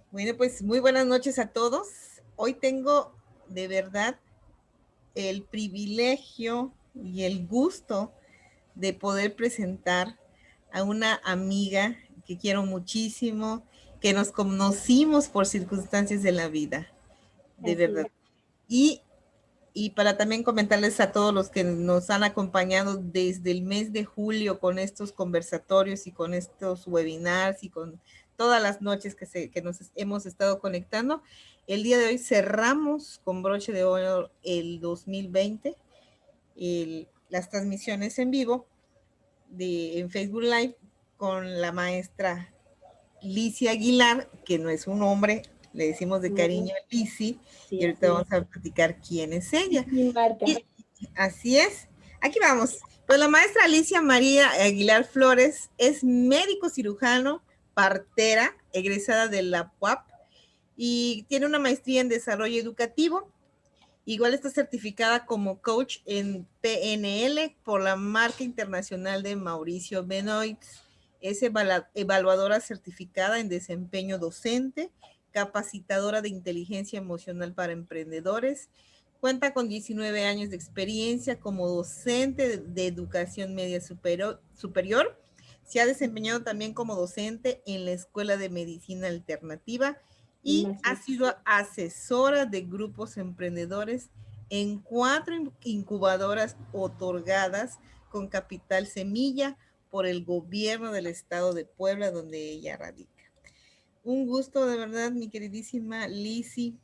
Bueno, pues muy buenas noches a todos. Hoy tengo de verdad el privilegio y el gusto de poder presentar a una amiga que quiero muchísimo, que nos conocimos por circunstancias de la vida, de Así verdad. es. Y, y para también comentarles a todos los que nos han acompañado desde el mes de julio con estos conversatorios y con estos webinars y con todas las noches que nos hemos estado conectando. El día de hoy cerramos con broche de oro el 2020, las transmisiones en vivo en Facebook Live con la maestra Licia Aguilar, que no es un nombre, le decimos de No, cariño Lisi, y sí, ahorita así es. vamos a platicar quién es ella. Mi marca. Y así es. Aquí vamos. Pues la maestra Alicia María Aguilar Flores es médico cirujano, partera, egresada de la UAP y tiene una maestría en desarrollo educativo. Igual está certificada como coach en PNL por la marca internacional de Mauricio Benoit. Es evaluadora certificada en desempeño docente, capacitadora de inteligencia emocional para emprendedores. Cuenta con 19 años de experiencia como docente de educación media superior. Se ha desempeñado también como docente en la Escuela de Medicina Alternativa y Así ha es. sido asesora de grupos emprendedores en 4 incubadoras otorgadas con capital semilla por el gobierno del estado de Puebla, donde ella radica. Un gusto de verdad, mi queridísima Lisi,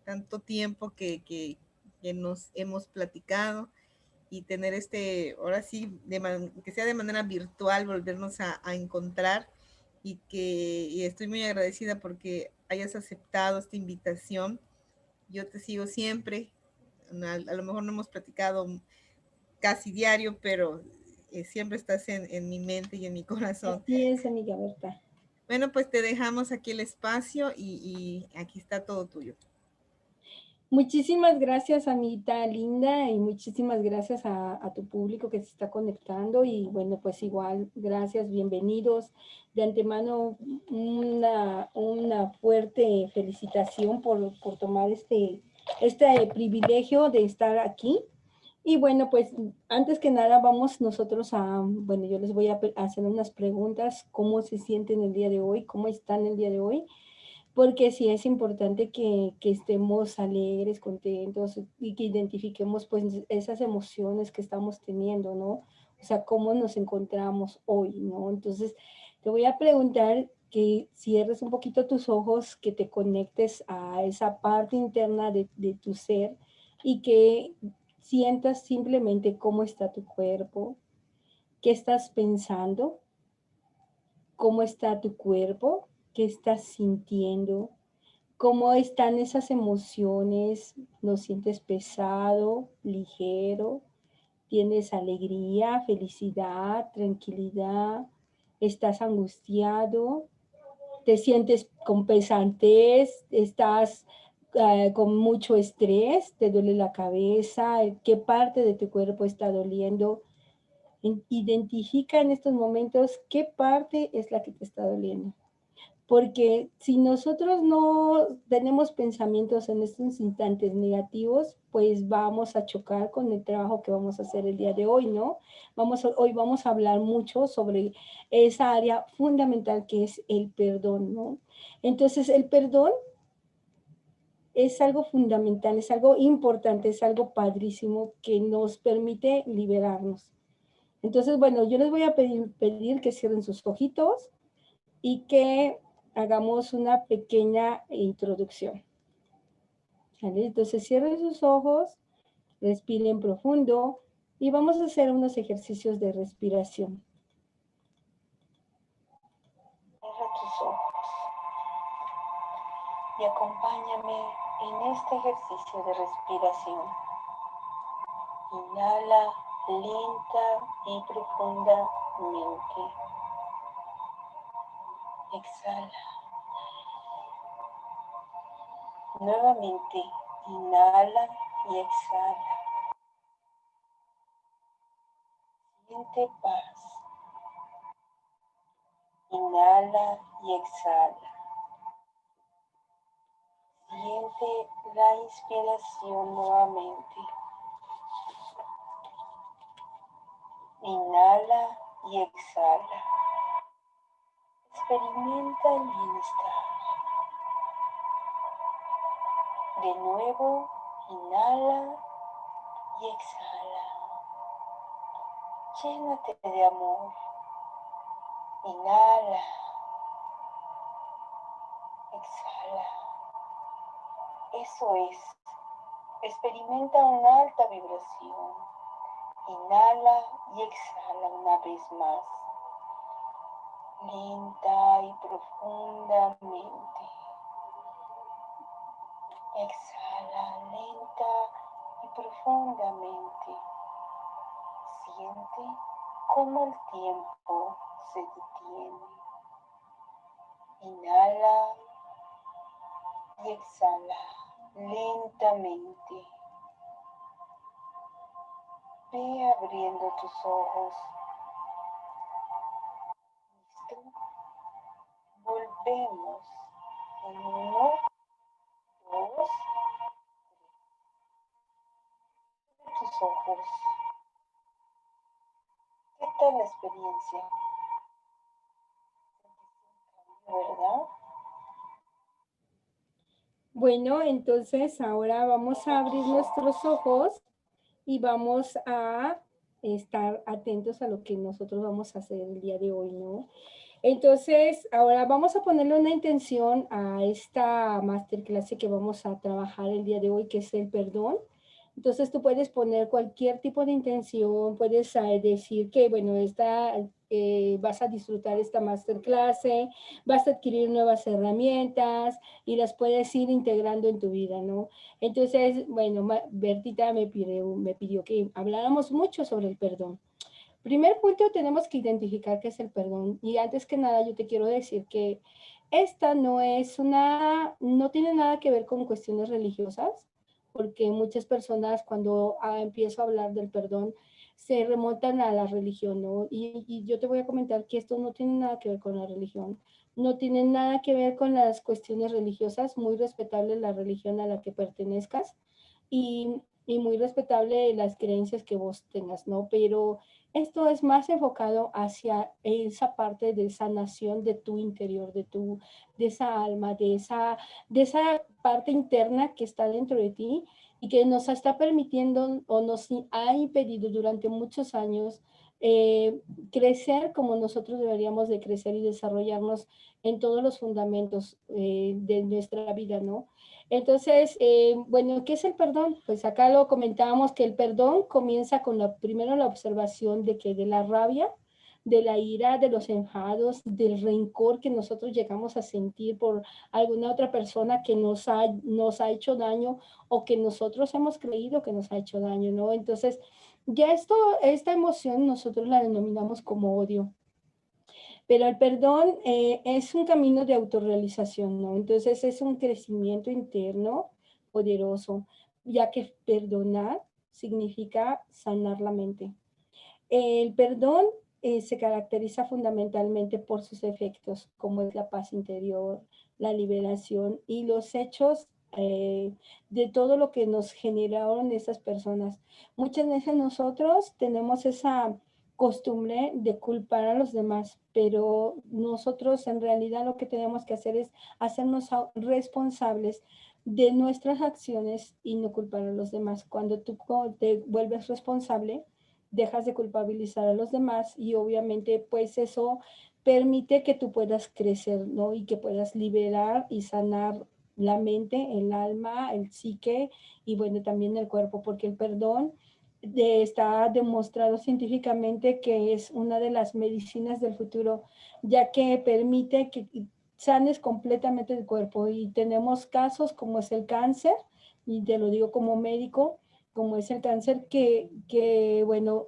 tanto tiempo que nos hemos platicado y tener ahora sí, que sea de manera virtual, volvernos a encontrar y estoy muy agradecida porque hayas aceptado esta invitación. Yo te sigo siempre, a lo mejor no hemos platicado casi diario, pero siempre estás en mi mente y en mi corazón. Así es, amiga Berta. Bueno, pues te dejamos aquí el espacio y aquí está todo tuyo. Muchísimas gracias, amiguita linda, y muchísimas gracias a tu público que se está conectando. Y bueno, pues igual, gracias, bienvenidos. De antemano, una fuerte felicitación por tomar este privilegio de estar aquí. Y bueno, pues antes que nada vamos nosotros bueno, yo les voy a hacer unas preguntas, cómo se sienten el día de hoy, cómo están el día de hoy, porque sí es importante que estemos alegres, contentos y que identifiquemos pues esas emociones que estamos teniendo, ¿no? O sea, cómo nos encontramos hoy, ¿no? Entonces, te voy a preguntar que cierres un poquito tus ojos, que te conectes a esa parte interna de tu ser y que sientas simplemente cómo está tu cuerpo, qué estás pensando, cómo está tu cuerpo, qué estás sintiendo, cómo están esas emociones, lo sientes pesado, ligero, tienes alegría, felicidad, tranquilidad, estás angustiado, te sientes con pesantez, estás con mucho estrés, te duele la cabeza, qué parte de tu cuerpo está doliendo. Identifica en estos momentos qué parte es la que te está doliendo. Porque si nosotros no tenemos pensamientos en estos instantes negativos, pues vamos a chocar con el trabajo que vamos a hacer el día de hoy, ¿no? Hoy vamos a hablar mucho sobre esa área fundamental que es el perdón, ¿no? Entonces, el perdón es algo fundamental, es algo importante, es algo padrísimo que nos permite liberarnos. Entonces, bueno, yo les voy a pedir que cierren sus ojitos y que hagamos una pequeña introducción. ¿Vale? Entonces cierren sus ojos, respiren profundo y vamos a hacer unos ejercicios de respiración. Cierra tus ojos y acompáñame en este ejercicio de respiración. Inhala lenta y profundamente. Exhala. Nuevamente, inhala y exhala. Siente paz. Inhala y exhala. Siente la inspiración nuevamente. Inhala y exhala. Experimenta el bienestar. De nuevo, inhala y exhala. Llénate de amor. Inhala. Exhala. Eso es. Experimenta una alta vibración. Inhala y exhala una vez más. Lenta y profundamente. Exhala lenta y profundamente. Siente cómo el tiempo se detiene. Inhala y exhala lentamente. Ve abriendo tus ojos. ¿Listo? Volvemos en 1, 2, tus ojos. ¿Qué tal la experiencia? ¿Verdad? Bueno, entonces ahora vamos a abrir nuestros ojos y vamos a estar atentos a lo que nosotros vamos a hacer el día de hoy, ¿no? Entonces, ahora vamos a ponerle una intención a esta masterclass que vamos a trabajar el día de hoy, que es el perdón. Entonces, tú puedes poner cualquier tipo de intención, puedes decir que, bueno, vas a disfrutar esta masterclass, vas a adquirir nuevas herramientas y las puedes ir integrando en tu vida, ¿no? Entonces, bueno, Bertita me pidió que habláramos mucho sobre el perdón. Primer punto, tenemos que identificar qué es el perdón. Y antes que nada, yo te quiero decir que esta no tiene nada que ver con cuestiones religiosas, porque muchas personas cuando empiezo a hablar del perdón se remontan a la religión, ¿no? Y yo te voy a comentar que esto no tiene nada que ver con la religión, no tiene nada que ver con las cuestiones religiosas, muy respetable la religión a la que pertenezcas y muy respetable las creencias que vos tengas, ¿no? Pero esto es más enfocado hacia esa parte de sanación de tu interior, de esa alma, de esa parte interna que está dentro de ti y que nos está permitiendo o nos ha impedido durante muchos años crecer como nosotros deberíamos de crecer y desarrollarnos en todos los fundamentos de nuestra vida, ¿no? Entonces, bueno, ¿qué es el perdón? Pues acá lo comentábamos que el perdón comienza con primero la observación de la rabia, de la ira, de los enfados, del rencor que nosotros llegamos a sentir por alguna otra persona que nos ha hecho daño o que nosotros hemos creído que nos ha hecho daño, ¿no? Entonces, ya esta emoción nosotros la denominamos como odio. Pero el perdón es un camino de autorrealización, ¿no? Entonces es un crecimiento interno poderoso, ya que perdonar significa sanar la mente. El perdón se caracteriza fundamentalmente por sus efectos, como es la paz interior, la liberación y los hechos de todo lo que nos generaron esas personas. Muchas veces nosotros tenemos esa costumbre de culpar a los demás, pero nosotros en realidad lo que tenemos que hacer es hacernos responsables de nuestras acciones y no culpar a los demás. Cuando tú te vuelves responsable, dejas de culpabilizar a los demás y obviamente pues eso permite que tú puedas crecer, ¿no? Y que puedas liberar y sanar la mente, el alma, el psique y bueno, también el cuerpo, porque el perdón está demostrado científicamente que es una de las medicinas del futuro, ya que permite que sanes completamente el cuerpo y tenemos casos como es el cáncer, y te lo digo como médico, como es el cáncer bueno,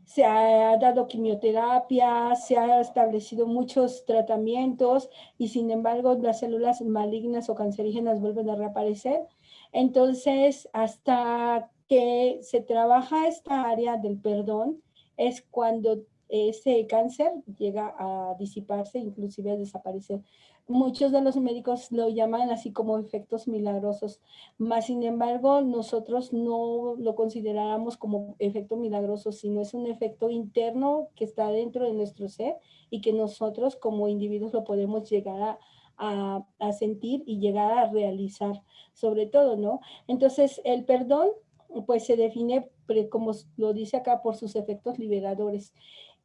se ha dado quimioterapia, se ha establecido muchos tratamientos y sin embargo las células malignas o cancerígenas vuelven a reaparecer. Entonces, hasta que se trabaja esta área del perdón, es cuando ese cáncer llega a disiparse, inclusive a desaparecer. Muchos de los médicos lo llaman así como efectos milagrosos, mas sin embargo nosotros no lo consideramos como efecto milagroso, sino es un efecto interno que está dentro de nuestro ser y que nosotros como individuos lo podemos llegar a sentir y llegar a realizar, sobre todo, ¿no? Entonces el perdón pues se define, como lo dice acá, por sus efectos liberadores.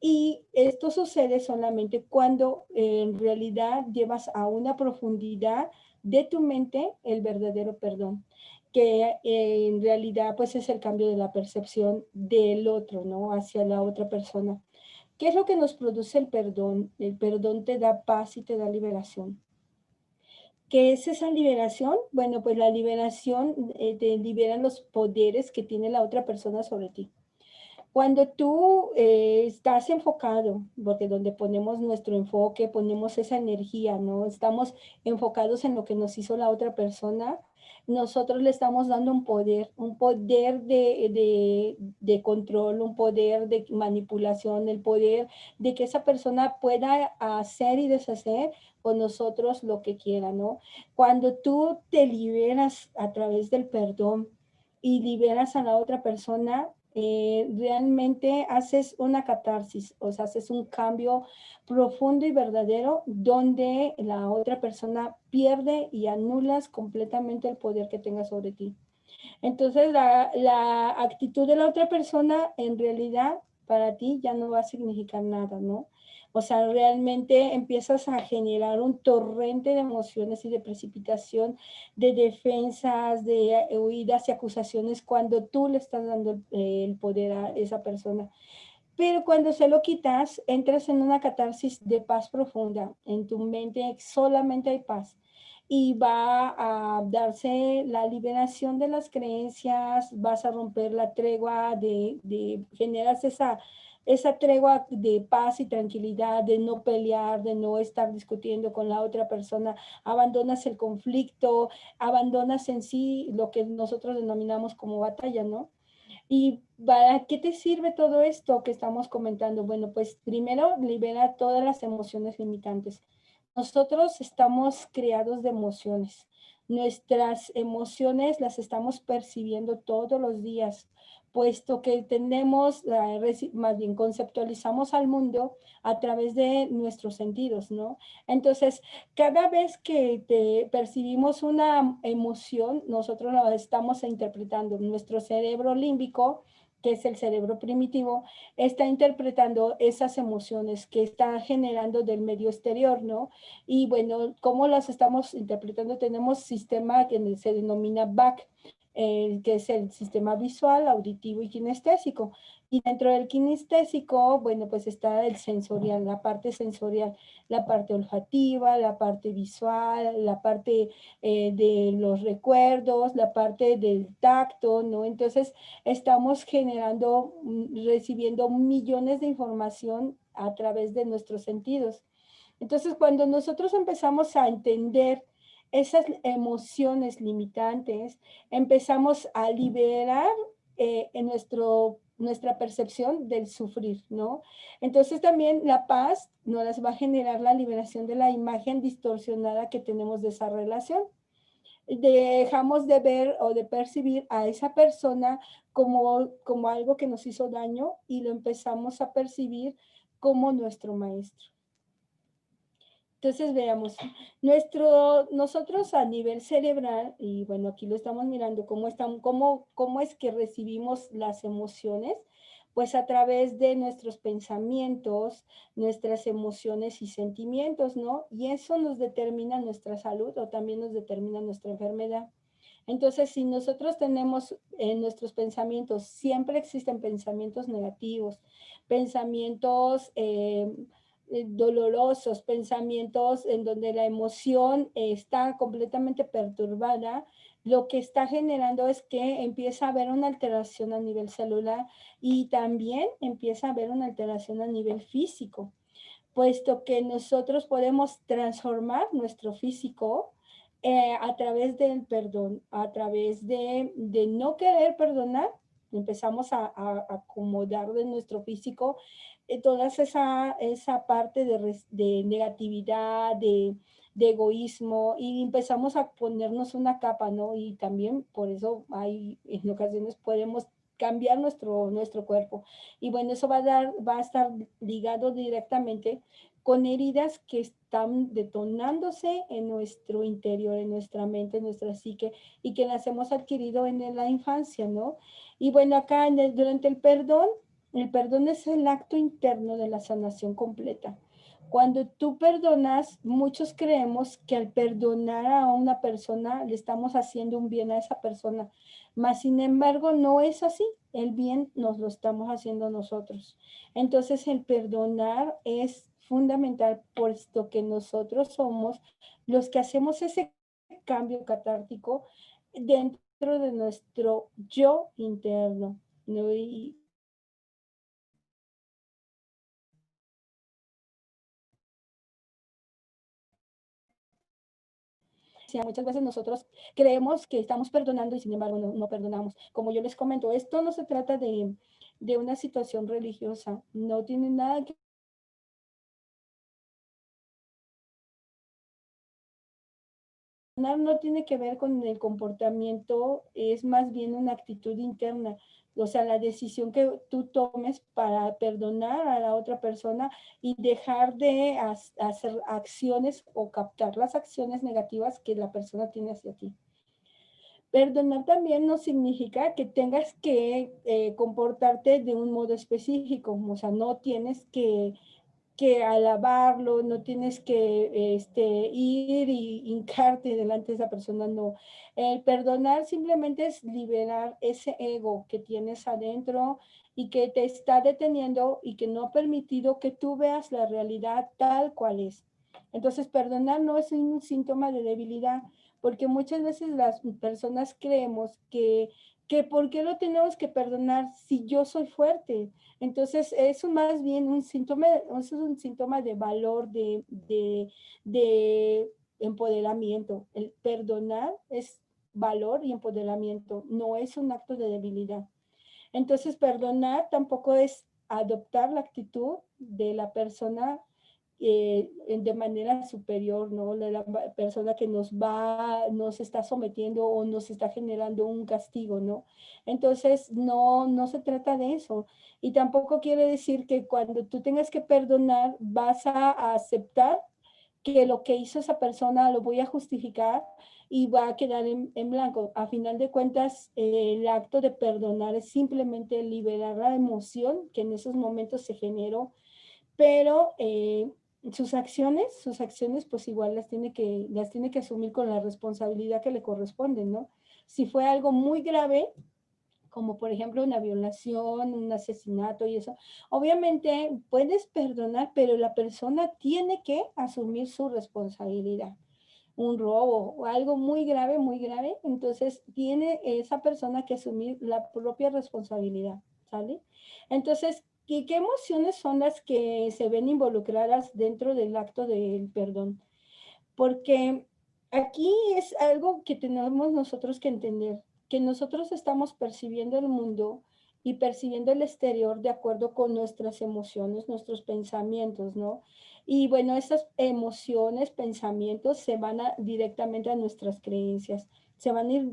Y esto sucede solamente cuando en realidad llevas a una profundidad de tu mente el verdadero perdón, que en realidad pues es el cambio de la percepción del otro, ¿no? Hacia la otra persona. ¿Qué es lo que nos produce el perdón? El perdón te da paz y te da liberación. ¿Qué es esa liberación? Bueno, pues la liberación te liberan los poderes que tiene la otra persona sobre ti. Cuando tú estás enfocado, porque donde ponemos nuestro enfoque, ponemos esa energía, ¿no? Estamos enfocados en lo que nos hizo la otra persona, nosotros le estamos dando un poder de control, un poder de manipulación, el poder de que esa persona pueda hacer y deshacer con nosotros lo que quiera, ¿no? Cuando tú te liberas a través del perdón y liberas a la otra persona, realmente haces una catarsis, o sea, haces un cambio profundo y verdadero donde la otra persona pierde y anulas completamente el poder que tenga sobre ti. Entonces, la actitud de la otra persona en realidad para ti ya no va a significar nada, ¿no? O sea, realmente empiezas a generar un torrente de emociones y de precipitación, de defensas, de huidas y acusaciones cuando tú le estás dando el poder a esa persona. Pero cuando se lo quitas, entras en una catarsis de paz profunda. En tu mente solamente hay paz. Y va a darse la liberación de las creencias, vas a romper la tregua generas esa tregua de paz y tranquilidad, de no pelear, de no estar discutiendo con la otra persona, abandonas el conflicto, abandonas en sí lo que nosotros denominamos como batalla, ¿no? ¿Y para qué te sirve todo esto que estamos comentando? Bueno, pues primero libera todas las emociones limitantes. Nosotros estamos creados de emociones. Nuestras emociones las estamos percibiendo todos los días, puesto que tenemos, más bien conceptualizamos al mundo a través de nuestros sentidos, ¿no? Entonces, cada vez que percibimos una emoción, nosotros la estamos interpretando. Nuestro cerebro límbico, que es el cerebro primitivo, está interpretando esas emociones que está generando del medio exterior, ¿no? Y bueno, ¿cómo las estamos interpretando? Tenemos sistema que se denomina BAC, que es el sistema visual, auditivo y kinestésico. Y dentro del kinestésico, bueno, pues está el sensorial, la parte sensorial, la parte olfativa, la parte visual, la parte de los recuerdos, la parte del tacto, ¿no? Entonces, estamos generando, recibiendo millones de información a través de nuestros sentidos. Entonces, cuando nosotros empezamos a entender esas emociones limitantes, empezamos a liberar en nuestra percepción del sufrir, ¿no? Entonces también la paz nos las va a generar la liberación de la imagen distorsionada que tenemos de esa relación. Dejamos de ver o de percibir a esa persona como algo que nos hizo daño y lo empezamos a percibir como nuestro maestro. Entonces veamos, nosotros a nivel cerebral, y bueno, aquí lo estamos mirando, cómo es que recibimos las emociones, pues a través de nuestros pensamientos, nuestras emociones y sentimientos, ¿no? Y eso nos determina nuestra salud o también nos determina nuestra enfermedad. Entonces, si nosotros tenemos en nuestros pensamientos, siempre existen pensamientos negativos, pensamientos dolorosos, pensamientos en donde la emoción está completamente perturbada, lo que está generando es que empieza a haber una alteración a nivel celular y también empieza a haber una alteración a nivel físico, puesto que nosotros podemos transformar nuestro físico a través del perdón, a través de no querer perdonar, empezamos a acomodar de nuestro físico toda esa parte de negatividad, de egoísmo y empezamos a ponernos una capa, ¿no? Y también por eso hay, en ocasiones podemos cambiar nuestro cuerpo. Y bueno, eso va a estar ligado directamente con heridas que están detonándose en nuestro interior, en nuestra mente, en nuestra psique, y que las hemos adquirido en la infancia, ¿no? Y bueno, acá durante el perdón es el acto interno de la sanación completa. Cuando tú perdonas, muchos creemos que al perdonar a una persona le estamos haciendo un bien a esa persona, mas sin embargo no es así, el bien nos lo estamos haciendo nosotros. Entonces el perdonar es fundamental, puesto que nosotros somos los que hacemos ese cambio catártico dentro de nuestro yo interno, ¿no? Y muchas veces nosotros creemos que estamos perdonando y sin embargo no perdonamos. Como yo les comento, esto no se trata de una situación religiosa, no tiene nada que no tiene que ver con el comportamiento, es más bien una actitud interna. O sea, la decisión que tú tomes para perdonar a la otra persona y dejar de hacer acciones o captar las acciones negativas que la persona tiene hacia ti. Perdonar también no significa que tengas que comportarte de un modo específico, o sea, no tienes que alabarlo, no tienes que ir y hincarte delante de esa persona, no. El perdonar simplemente es liberar ese ego que tienes adentro y que te está deteniendo y que no ha permitido que tú veas la realidad tal cual es. Entonces, perdonar no es un síntoma de debilidad, porque muchas veces las personas creemos que ¿por qué lo tenemos que perdonar si yo soy fuerte? Entonces, eso más bien es un síntoma de valor, de empoderamiento. El perdonar es valor y empoderamiento, no es un acto de debilidad. Entonces, perdonar tampoco es adoptar la actitud de la persona de manera superior, ¿no? La persona que nos está sometiendo o nos está generando un castigo, ¿no? Entonces, no se trata de eso. Y tampoco quiere decir que cuando tú tengas que perdonar, vas a aceptar que lo que hizo esa persona lo voy a justificar y va a quedar en blanco. A final de cuentas, el acto de perdonar es simplemente liberar la emoción que en esos momentos se generó, pero sus acciones, pues igual las tiene que asumir con la responsabilidad que le corresponde, ¿no? Si fue algo muy grave, como por ejemplo una violación, un asesinato y eso, obviamente puedes perdonar, pero la persona tiene que asumir su responsabilidad. Un robo o algo muy grave, entonces tiene esa persona que asumir la propia responsabilidad, ¿sale? Entonces, ¿qué emociones son las que se ven involucradas dentro del acto del perdón? Porque aquí es algo que tenemos nosotros que entender, que nosotros estamos percibiendo el mundo y percibiendo el exterior de acuerdo con nuestras emociones, nuestros pensamientos, ¿no? Y bueno, estas emociones, pensamientos se van directamente a nuestras creencias, se van a ir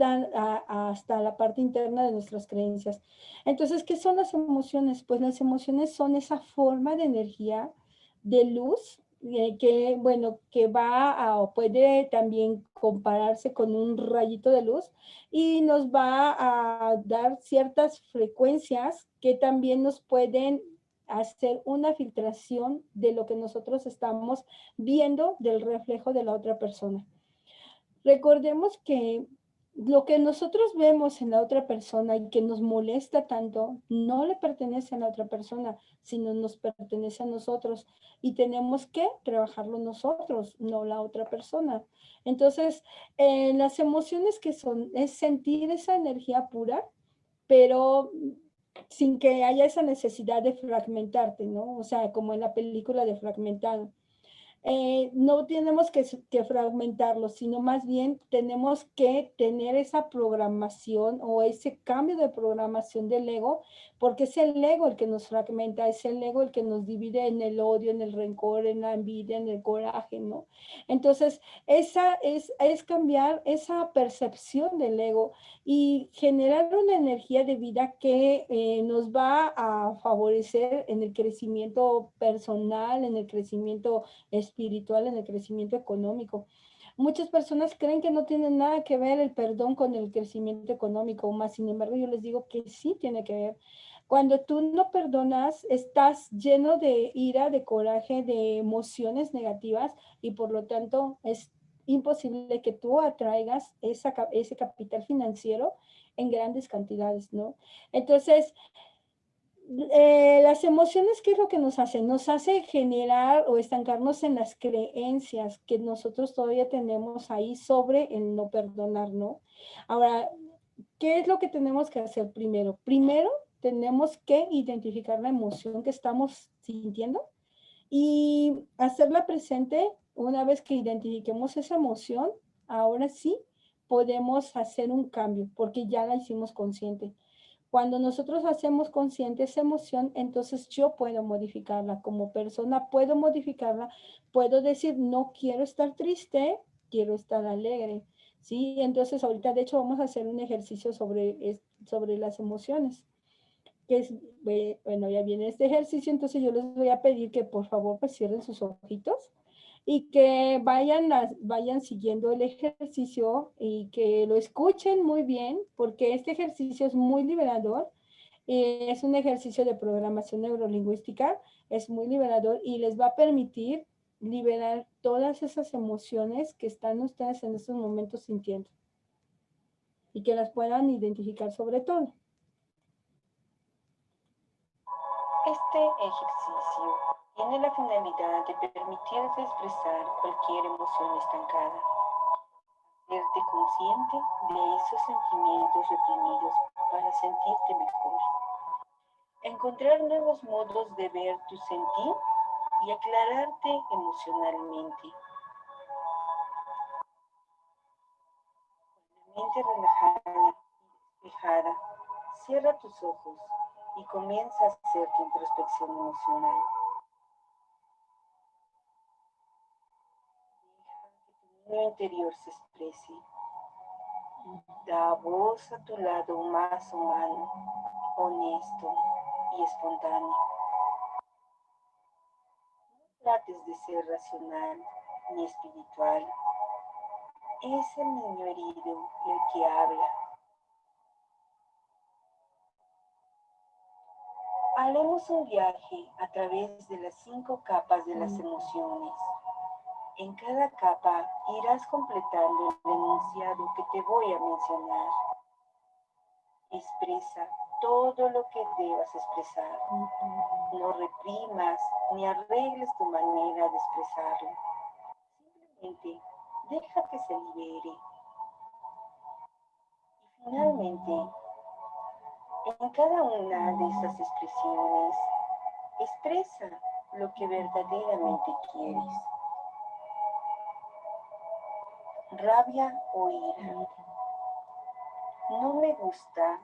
hasta la parte interna de nuestras creencias. Entonces, ¿qué son las emociones? Pues las emociones son esa forma de energía, de luz, que, bueno, que o puede también compararse con un rayito de luz y nos va a dar ciertas frecuencias que también nos pueden hacer una filtración de lo que nosotros estamos viendo del reflejo de la otra persona. Recordemos que lo que nosotros vemos en la otra persona y que nos molesta tanto, no le pertenece a la otra persona, sino nos pertenece a nosotros. Y tenemos que trabajarlo nosotros, no la otra persona. Entonces, las emociones que son, es sentir esa energía pura, pero sin que haya esa necesidad de fragmentarte, ¿no? O sea, como en la película de Fragmentado. no tenemos que fragmentarlo, sino más bien tenemos que tener esa programación o ese cambio de programación del ego, porque es el ego el que nos fragmenta, es el ego el que nos divide en el odio, en el rencor, en la envidia, en el coraje, ¿no? Entonces, esa es cambiar esa percepción del ego y generar una energía de vida que nos va a favorecer en el crecimiento personal, en el crecimiento espiritual, en el crecimiento económico. Muchas personas creen que no tiene nada que ver el perdón con el crecimiento económico, más sin embargo yo les digo que sí tiene que ver. Cuando tú no perdonas, estás lleno de ira, de coraje, de emociones negativas y por lo tanto es imposible que tú atraigas ese capital financiero en grandes cantidades, ¿no? Entonces, las emociones, ¿qué es lo que nos hacen? Nos hace generar o estancarnos en las creencias que nosotros todavía tenemos ahí sobre el no perdonar, ¿no? Ahora, ¿qué es lo que tenemos que hacer primero? Primero, tenemos que identificar la emoción que estamos sintiendo y hacerla presente. Una vez que identifiquemos esa emoción, ahora sí podemos hacer un cambio porque ya la hicimos consciente. Cuando nosotros hacemos consciente esa emoción, entonces yo puedo modificarla como persona, puedo modificarla, puedo decir, no quiero estar triste, quiero estar alegre, ¿sí? Entonces ahorita de hecho vamos a hacer un ejercicio sobre las emociones, que es, bueno, ya viene este ejercicio, entonces yo les voy a pedir que por favor pues cierren sus ojitos y que vayan siguiendo el ejercicio y que lo escuchen muy bien, porque este ejercicio es muy liberador. Es un ejercicio de programación neurolingüística, es muy liberador y les va a permitir liberar todas esas emociones que están ustedes en estos momentos sintiendo y que las puedan identificar sobre todo. Este ejercicio tiene la finalidad de permitirte expresar cualquier emoción estancada, hacerte consciente de esos sentimientos reprimidos para sentirte mejor, encontrar nuevos modos de ver tu sentir y aclararte emocionalmente. Con la mente relajada y despejada, cierra tus ojos y comienza a hacer tu introspección emocional. Deja que tu niño interior se exprese. Da voz a tu lado más humano, honesto y espontáneo. No trates de ser racional ni espiritual. Es el niño herido el que habla. Haremos un viaje a través de las 5 capas de las emociones. En cada capa irás completando el enunciado que te voy a mencionar. Expresa todo lo que debas expresar. No reprimas ni arregles tu manera de expresarlo. Simplemente deja que se libere. Y finalmente, en cada una de esas expresiones, expresa lo que verdaderamente quieres. Rabia o ira. No me gusta.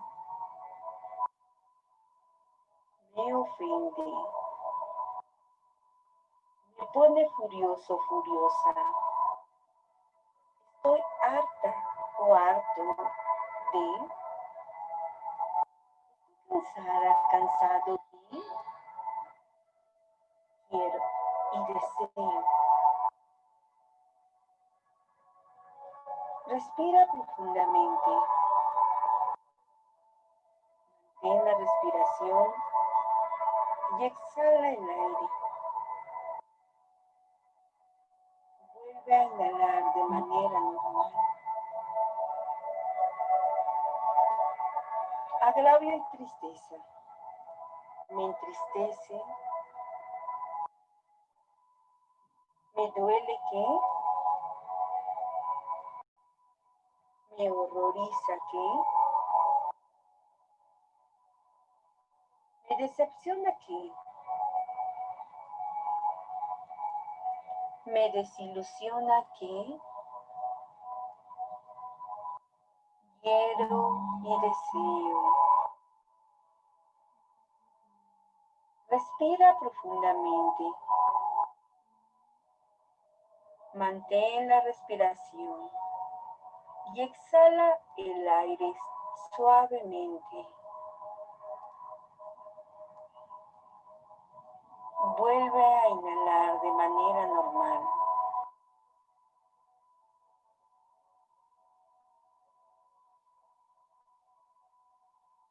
Me ofende. Me pone furioso o furiosa. Estoy harta o harto de. Cansada, cansado de. Quiero y deseo. Respira profundamente. Mantén la respiración y exhala el aire. Vuelve a inhalar de manera normal. Agravio y tristeza. Me entristece. Me duele que. Me horroriza que. Me decepciona que. Me desilusiona que quiero y deseo. Respira profundamente. Mantén la respiración y exhala el aire suavemente. Vuelve a inhalar de manera normal.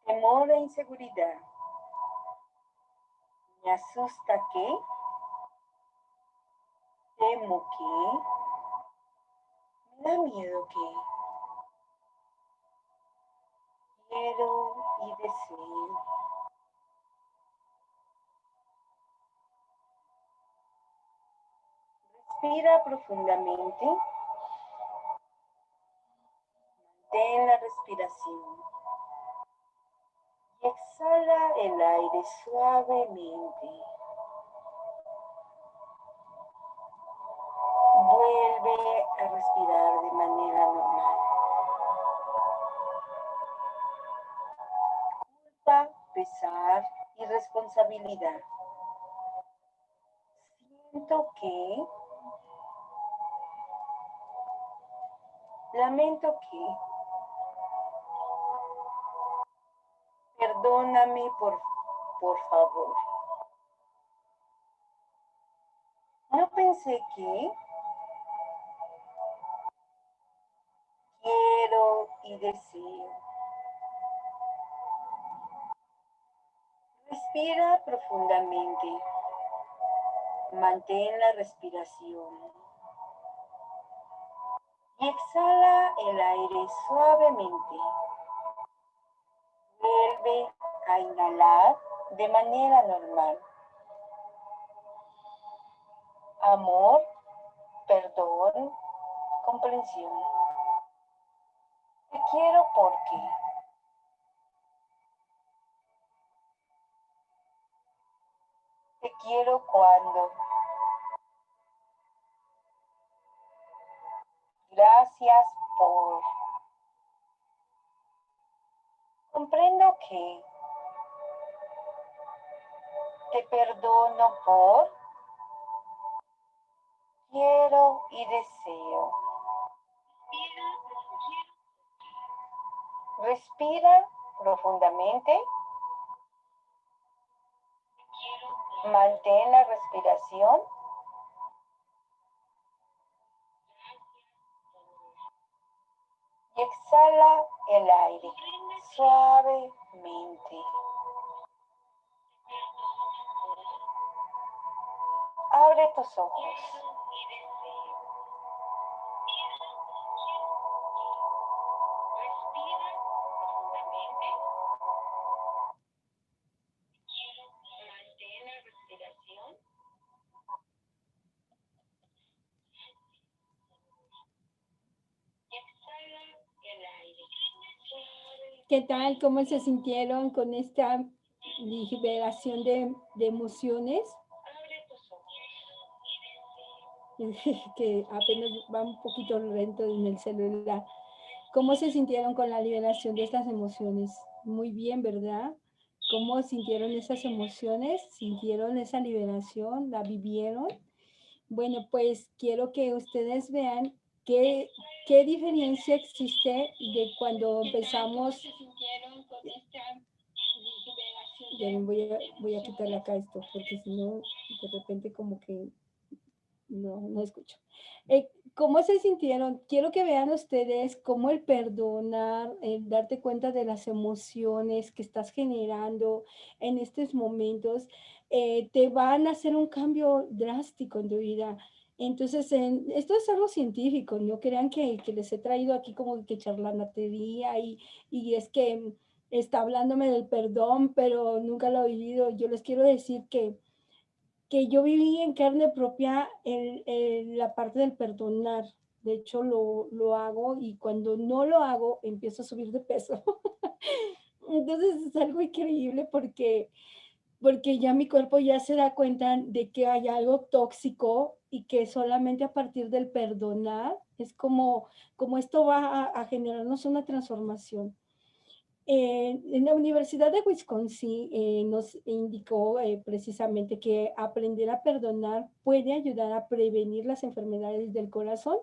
Temor e inseguridad. Me asusta que, temo que, me da miedo que, quiero y deseo. Respira profundamente. Mantén la respiración. Y exhala el aire suavemente. Vuelve a respirar de manera normal. Culpa, pesar y responsabilidad. Siento que, lamento que, perdóname por favor. No pensé que, quiero y deseo. Respira profundamente. Mantén la respiración. Y exhala el aire suavemente. Vuelve a inhalar de manera normal. Amor, perdón, comprensión. Te quiero porque. Te quiero cuando. Gracias por. Comprendo que. Te perdono por. Quiero y deseo. Respira profundamente. Mantén la respiración. Y exhala el aire suavemente. Abre tus ojos. ¿Qué tal? ¿Cómo se sintieron con esta liberación de emociones? Que apenas va un poquito lento en el celular. ¿Cómo se sintieron con la liberación de estas emociones? Muy bien, ¿verdad? ¿Cómo sintieron esas emociones? ¿Sintieron esa liberación? ¿La vivieron? Bueno, pues quiero que ustedes vean qué diferencia existe de cuando empezamos. Voy a quitarle acá esto, porque si no, de repente como que no escucho. ¿Cómo se sintieron? Quiero que vean ustedes cómo el perdonar, el darte cuenta de las emociones que estás generando en estos momentos, te van a hacer un cambio drástico en tu vida. Entonces, esto es algo científico, no crean que les he traído aquí como que charlatanería y es que está hablándome del perdón, pero nunca lo he vivido. Yo les quiero decir que yo viví en carne propia la parte del perdonar. De hecho, lo hago y cuando no lo hago, empiezo a subir de peso. Entonces es algo increíble porque ya mi cuerpo ya se da cuenta de que hay algo tóxico y que solamente a partir del perdonar es como esto va a generarnos una transformación. En la Universidad de Wisconsin nos indicó precisamente que aprender a perdonar puede ayudar a prevenir las enfermedades del corazón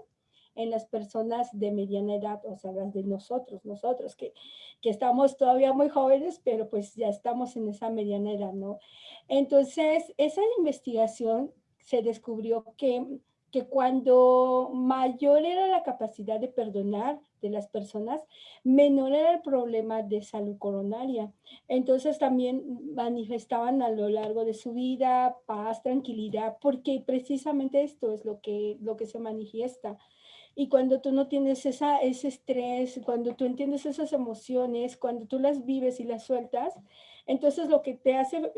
en las personas de mediana edad, o sea, las de nosotros que estamos todavía muy jóvenes, pero pues ya estamos en esa mediana edad, ¿no? Entonces, esa investigación se descubrió que cuando mayor era la capacidad de perdonar de las personas, menor era el problema de salud coronaria. Entonces también manifestaban a lo largo de su vida paz, tranquilidad, porque precisamente esto es lo que se manifiesta. Y cuando tú no tienes ese estrés, cuando tú entiendes esas emociones, cuando tú las vives y las sueltas, entonces lo que te hace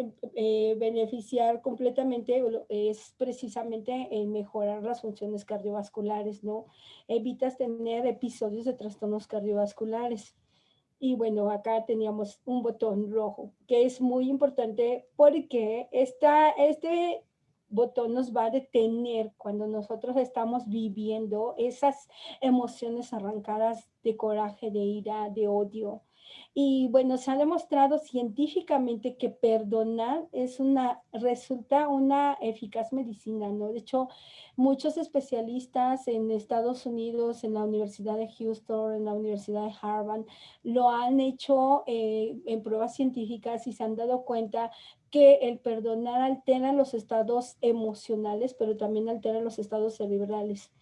beneficiar completamente es precisamente mejorar las funciones cardiovasculares, ¿no? Evitas tener episodios de trastornos cardiovasculares. Y bueno, acá teníamos un botón rojo, que es muy importante porque este botón nos va a detener cuando nosotros estamos viviendo esas emociones arrancadas de coraje, de ira, de odio. Y bueno, se ha demostrado científicamente que perdonar resulta una eficaz medicina, ¿no? De hecho, muchos especialistas en Estados Unidos, en la Universidad de Houston, en la Universidad de Harvard, lo han hecho en pruebas científicas y se han dado cuenta que el perdonar altera los estados emocionales, pero también altera los estados cerebrales.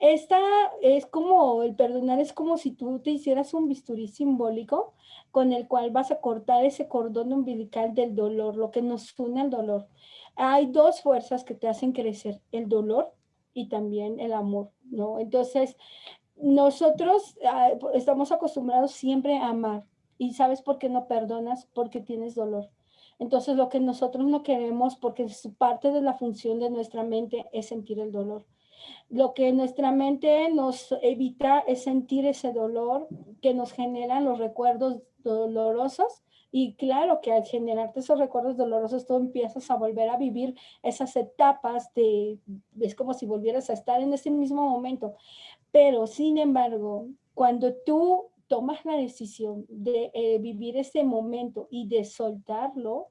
Esta es como, el perdonar es como si tú te hicieras un bisturí simbólico con el cual vas a cortar ese cordón umbilical del dolor, lo que nos une al dolor. Hay dos fuerzas que te hacen crecer, el dolor y también el amor, ¿no? Entonces, nosotros estamos acostumbrados siempre a amar. ¿Y sabes por qué no perdonas? Porque tienes dolor. Entonces, lo que nosotros no queremos, porque es parte de la función de nuestra mente, es sentir el dolor. Lo que nuestra mente nos evita es sentir ese dolor que nos generan los recuerdos dolorosos. Y claro que al generarte esos recuerdos dolorosos, tú empiezas a volver a vivir esas etapas es como si volvieras a estar en ese mismo momento. Pero, sin embargo, cuando tú tomas la decisión de vivir ese momento y de soltarlo,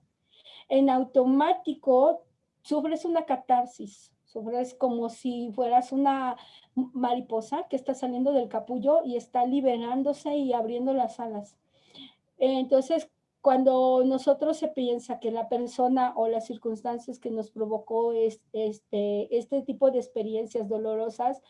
en automático sufres una catarsis, sufres como si fueras una mariposa que está saliendo del capullo y está liberándose y abriendo las alas. Entonces, cuando nosotros se piensa que la persona o las circunstancias que nos provocó este tipo de experiencias dolorosas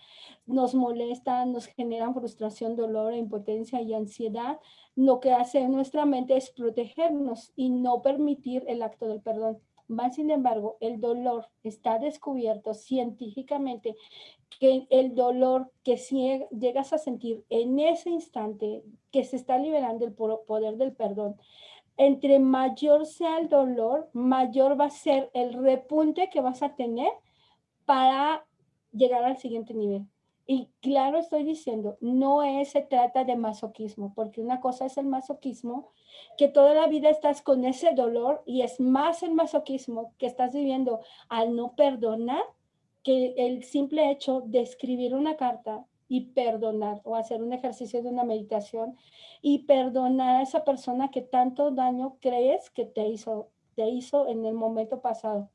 nos molestan, nos generan frustración, dolor, impotencia y ansiedad, lo que hace nuestra mente es protegernos y no permitir el acto del perdón. Más sin embargo, el dolor está descubierto científicamente que el dolor que si llegas a sentir en ese instante que se está liberando el poder del perdón, entre mayor sea el dolor, mayor va a ser el repunte que vas a tener para llegar al siguiente nivel. Y claro, estoy diciendo, se trata de masoquismo, porque una cosa es el masoquismo, que toda la vida estás con ese dolor y es más el masoquismo que estás viviendo al no perdonar que el simple hecho de escribir una carta y perdonar o hacer un ejercicio de una meditación y perdonar a esa persona que tanto daño crees que te hizo en el momento pasado.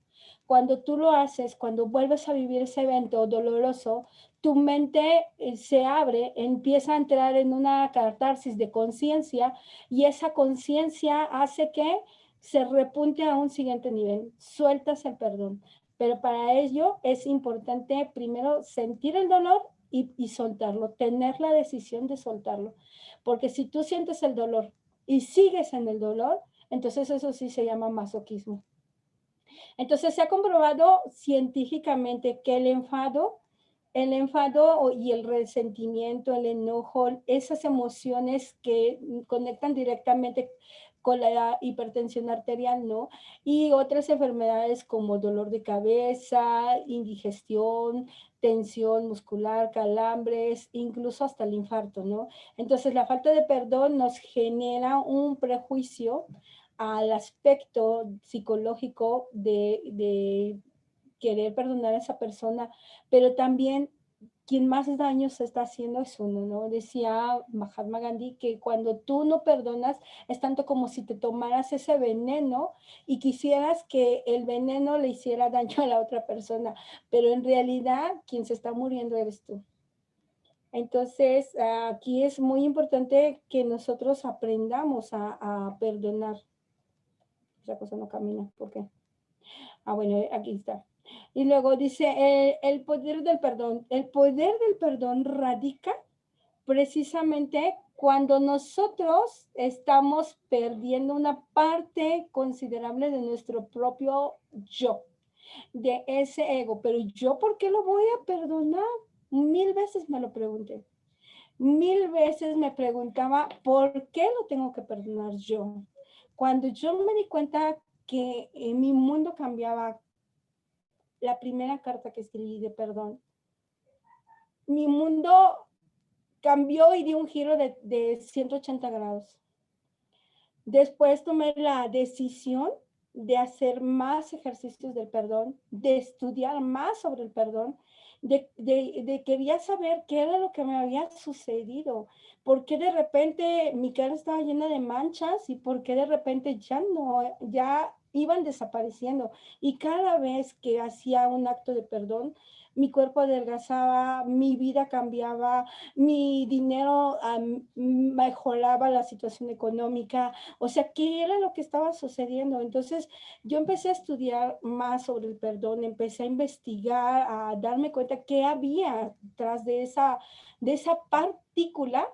Cuando tú lo haces, cuando vuelves a vivir ese evento doloroso, tu mente se abre, empieza a entrar en una catarsis de conciencia y esa conciencia hace que se repunte a un siguiente nivel. Sueltas el perdón. Pero para ello es importante primero sentir el dolor y soltarlo, tener la decisión de soltarlo. Porque si tú sientes el dolor y sigues en el dolor, entonces eso sí se llama masoquismo. Entonces se ha comprobado científicamente que el enfado y el resentimiento, el enojo, esas emociones que conectan directamente con la hipertensión arterial, ¿no? Y otras enfermedades como dolor de cabeza, indigestión, tensión muscular, calambres, incluso hasta el infarto, ¿no? Entonces la falta de perdón nos genera un prejuicio al aspecto psicológico querer perdonar a esa persona, pero también quien más daño se está haciendo es uno, ¿no? Decía Mahatma Gandhi que cuando tú no perdonas es tanto como si te tomaras ese veneno y quisieras que el veneno le hiciera daño a la otra persona, pero en realidad quien se está muriendo eres tú. Entonces, aquí es muy importante que nosotros aprendamos a perdonar. Esa cosa no camina, ¿por qué? Bueno, aquí está. Y luego dice, el poder del perdón. El poder del perdón radica precisamente cuando nosotros estamos perdiendo una parte considerable de nuestro propio yo, de ese ego. Pero yo, ¿por qué lo voy a perdonar? 1000 veces me lo pregunté. 1000 veces me preguntaba, ¿por qué lo tengo que perdonar yo? Cuando yo me di cuenta que mi mundo cambiaba, la primera carta que escribí de perdón, mi mundo cambió y dio un giro de 180 grados. Después tomé la decisión de hacer más ejercicios del perdón, de estudiar más sobre el perdón, de quería saber qué era lo que me había sucedido, por qué de repente mi cara estaba llena de manchas y por qué de repente ya iban desapareciendo. Y cada vez que hacía un acto de perdón, mi cuerpo adelgazaba, mi vida cambiaba, mi dinero mejoraba la situación económica. O sea, ¿qué era lo que estaba sucediendo? Entonces, yo empecé a estudiar más sobre el perdón, empecé a investigar, a darme cuenta qué había detrás de esa partícula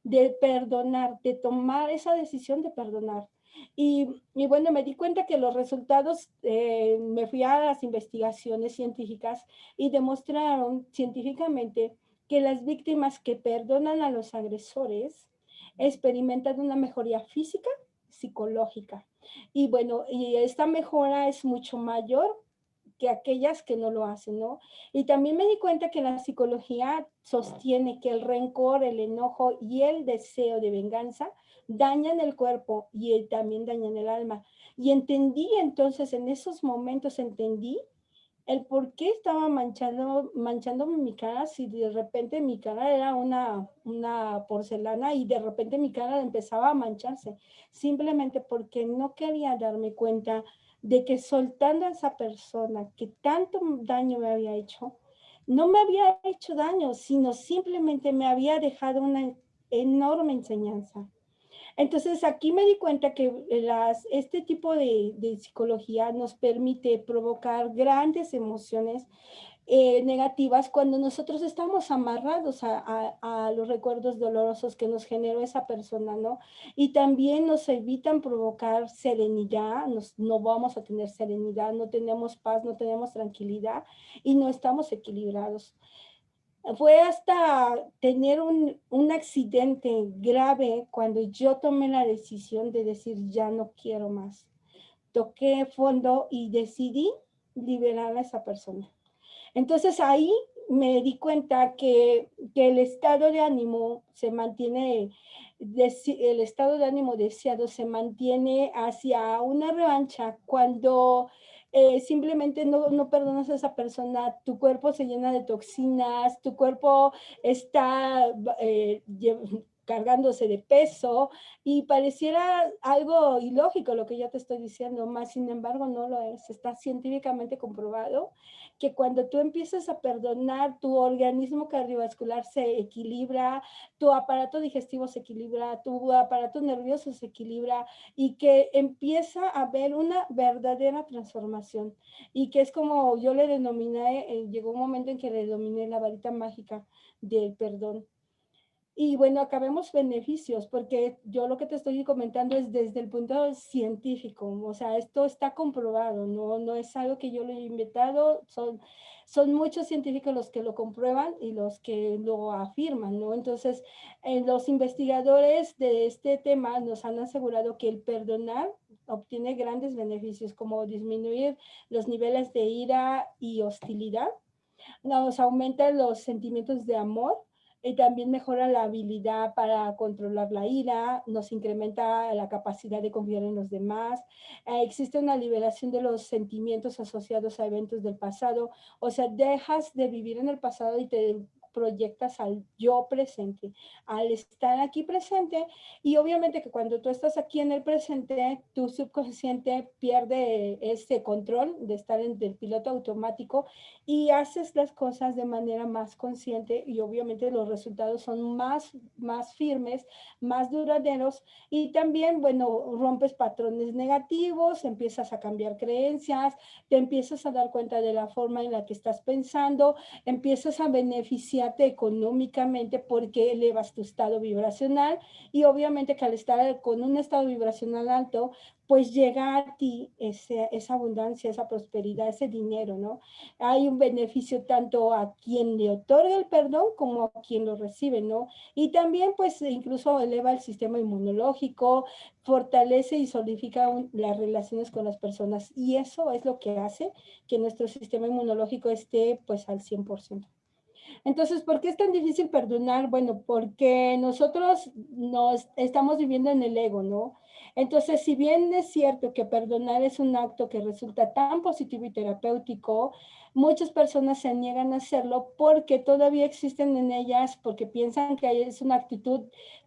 de perdonar, de tomar esa decisión de perdonar. Y bueno, me di cuenta que los resultados, me fui a las investigaciones científicas y demostraron científicamente que las víctimas que perdonan a los agresores experimentan una mejoría física, psicológica. Y bueno, y esta mejora es mucho mayor que aquellas que no lo hacen, ¿no? Y también me di cuenta que la psicología sostiene que el rencor, el enojo y el deseo de venganza dañan el cuerpo y también dañan el alma. Y entendí entonces, en esos momentos entendí el por qué estaba manchándome mi cara si de repente mi cara era una porcelana y de repente mi cara empezaba a mancharse, simplemente porque no quería darme cuenta de que soltando a esa persona que tanto daño me había hecho, no me había hecho daño, sino simplemente me había dejado una enorme enseñanza. Entonces aquí me di cuenta que este tipo de psicología nos permite provocar grandes emociones negativas cuando nosotros estamos amarrados a los recuerdos dolorosos que nos generó esa persona, ¿no? Y también nos evitan provocar serenidad, no vamos a tener serenidad, no tenemos paz, no tenemos tranquilidad y no estamos equilibrados. Fue hasta tener un accidente grave cuando yo tomé la decisión de decir ya no quiero más. Toqué fondo y decidí liberar a esa persona. Entonces ahí me di cuenta que el estado de ánimo se mantiene, el estado de ánimo deseado se mantiene hacia una revancha cuando simplemente no perdonas a esa persona, tu cuerpo se llena de toxinas, tu cuerpo está cargándose de peso y pareciera algo ilógico lo que yo te estoy diciendo, más sin embargo no lo es, está científicamente comprobado que cuando tú empiezas a perdonar, tu organismo cardiovascular se equilibra, tu aparato digestivo se equilibra, tu aparato nervioso se equilibra y que empieza a haber una verdadera transformación y que es como yo le denominé, llegó un momento en que le denominé la varita mágica del perdón. Y bueno, acabemos beneficios, porque yo lo que te estoy comentando es desde el punto científico, o sea, esto está comprobado, no es algo que yo lo he inventado, son muchos científicos los que lo comprueban y los que lo afirman, ¿no? Entonces, los investigadores de este tema nos han asegurado que el perdonar obtiene grandes beneficios, como disminuir los niveles de ira y hostilidad, nos aumenta los sentimientos de amor, También mejora la habilidad para controlar la ira, nos incrementa la capacidad de confiar en los demás, existe una liberación de los sentimientos asociados a eventos del pasado, o sea, dejas de vivir en el pasado y te proyectas al yo presente, al estar aquí presente, y obviamente que cuando tú estás aquí en el presente, tu subconsciente pierde ese control de estar en el piloto automático y haces las cosas de manera más consciente y obviamente los resultados son más firmes, más duraderos y también, bueno, rompes patrones negativos, empiezas a cambiar creencias, te empiezas a dar cuenta de la forma en la que estás pensando, empiezas a beneficiarte económicamente porque elevas tu estado vibracional y obviamente que al estar con un estado vibracional alto, pues llega a ti esa abundancia, esa prosperidad, ese dinero, ¿no? Hay un beneficio tanto a quien le otorga el perdón como a quien lo recibe, ¿no? Y también pues incluso eleva el sistema inmunológico, fortalece y solidifica las relaciones con las personas y eso es lo que hace que nuestro sistema inmunológico esté pues al 100%. Entonces, ¿por qué es tan difícil perdonar? Bueno, porque nosotros nos estamos viviendo en el ego, ¿no? Entonces, si bien es cierto que perdonar es un acto que resulta tan positivo y terapéutico, muchas personas se niegan a hacerlo porque todavía existen en ellas, porque piensan que es una actitud,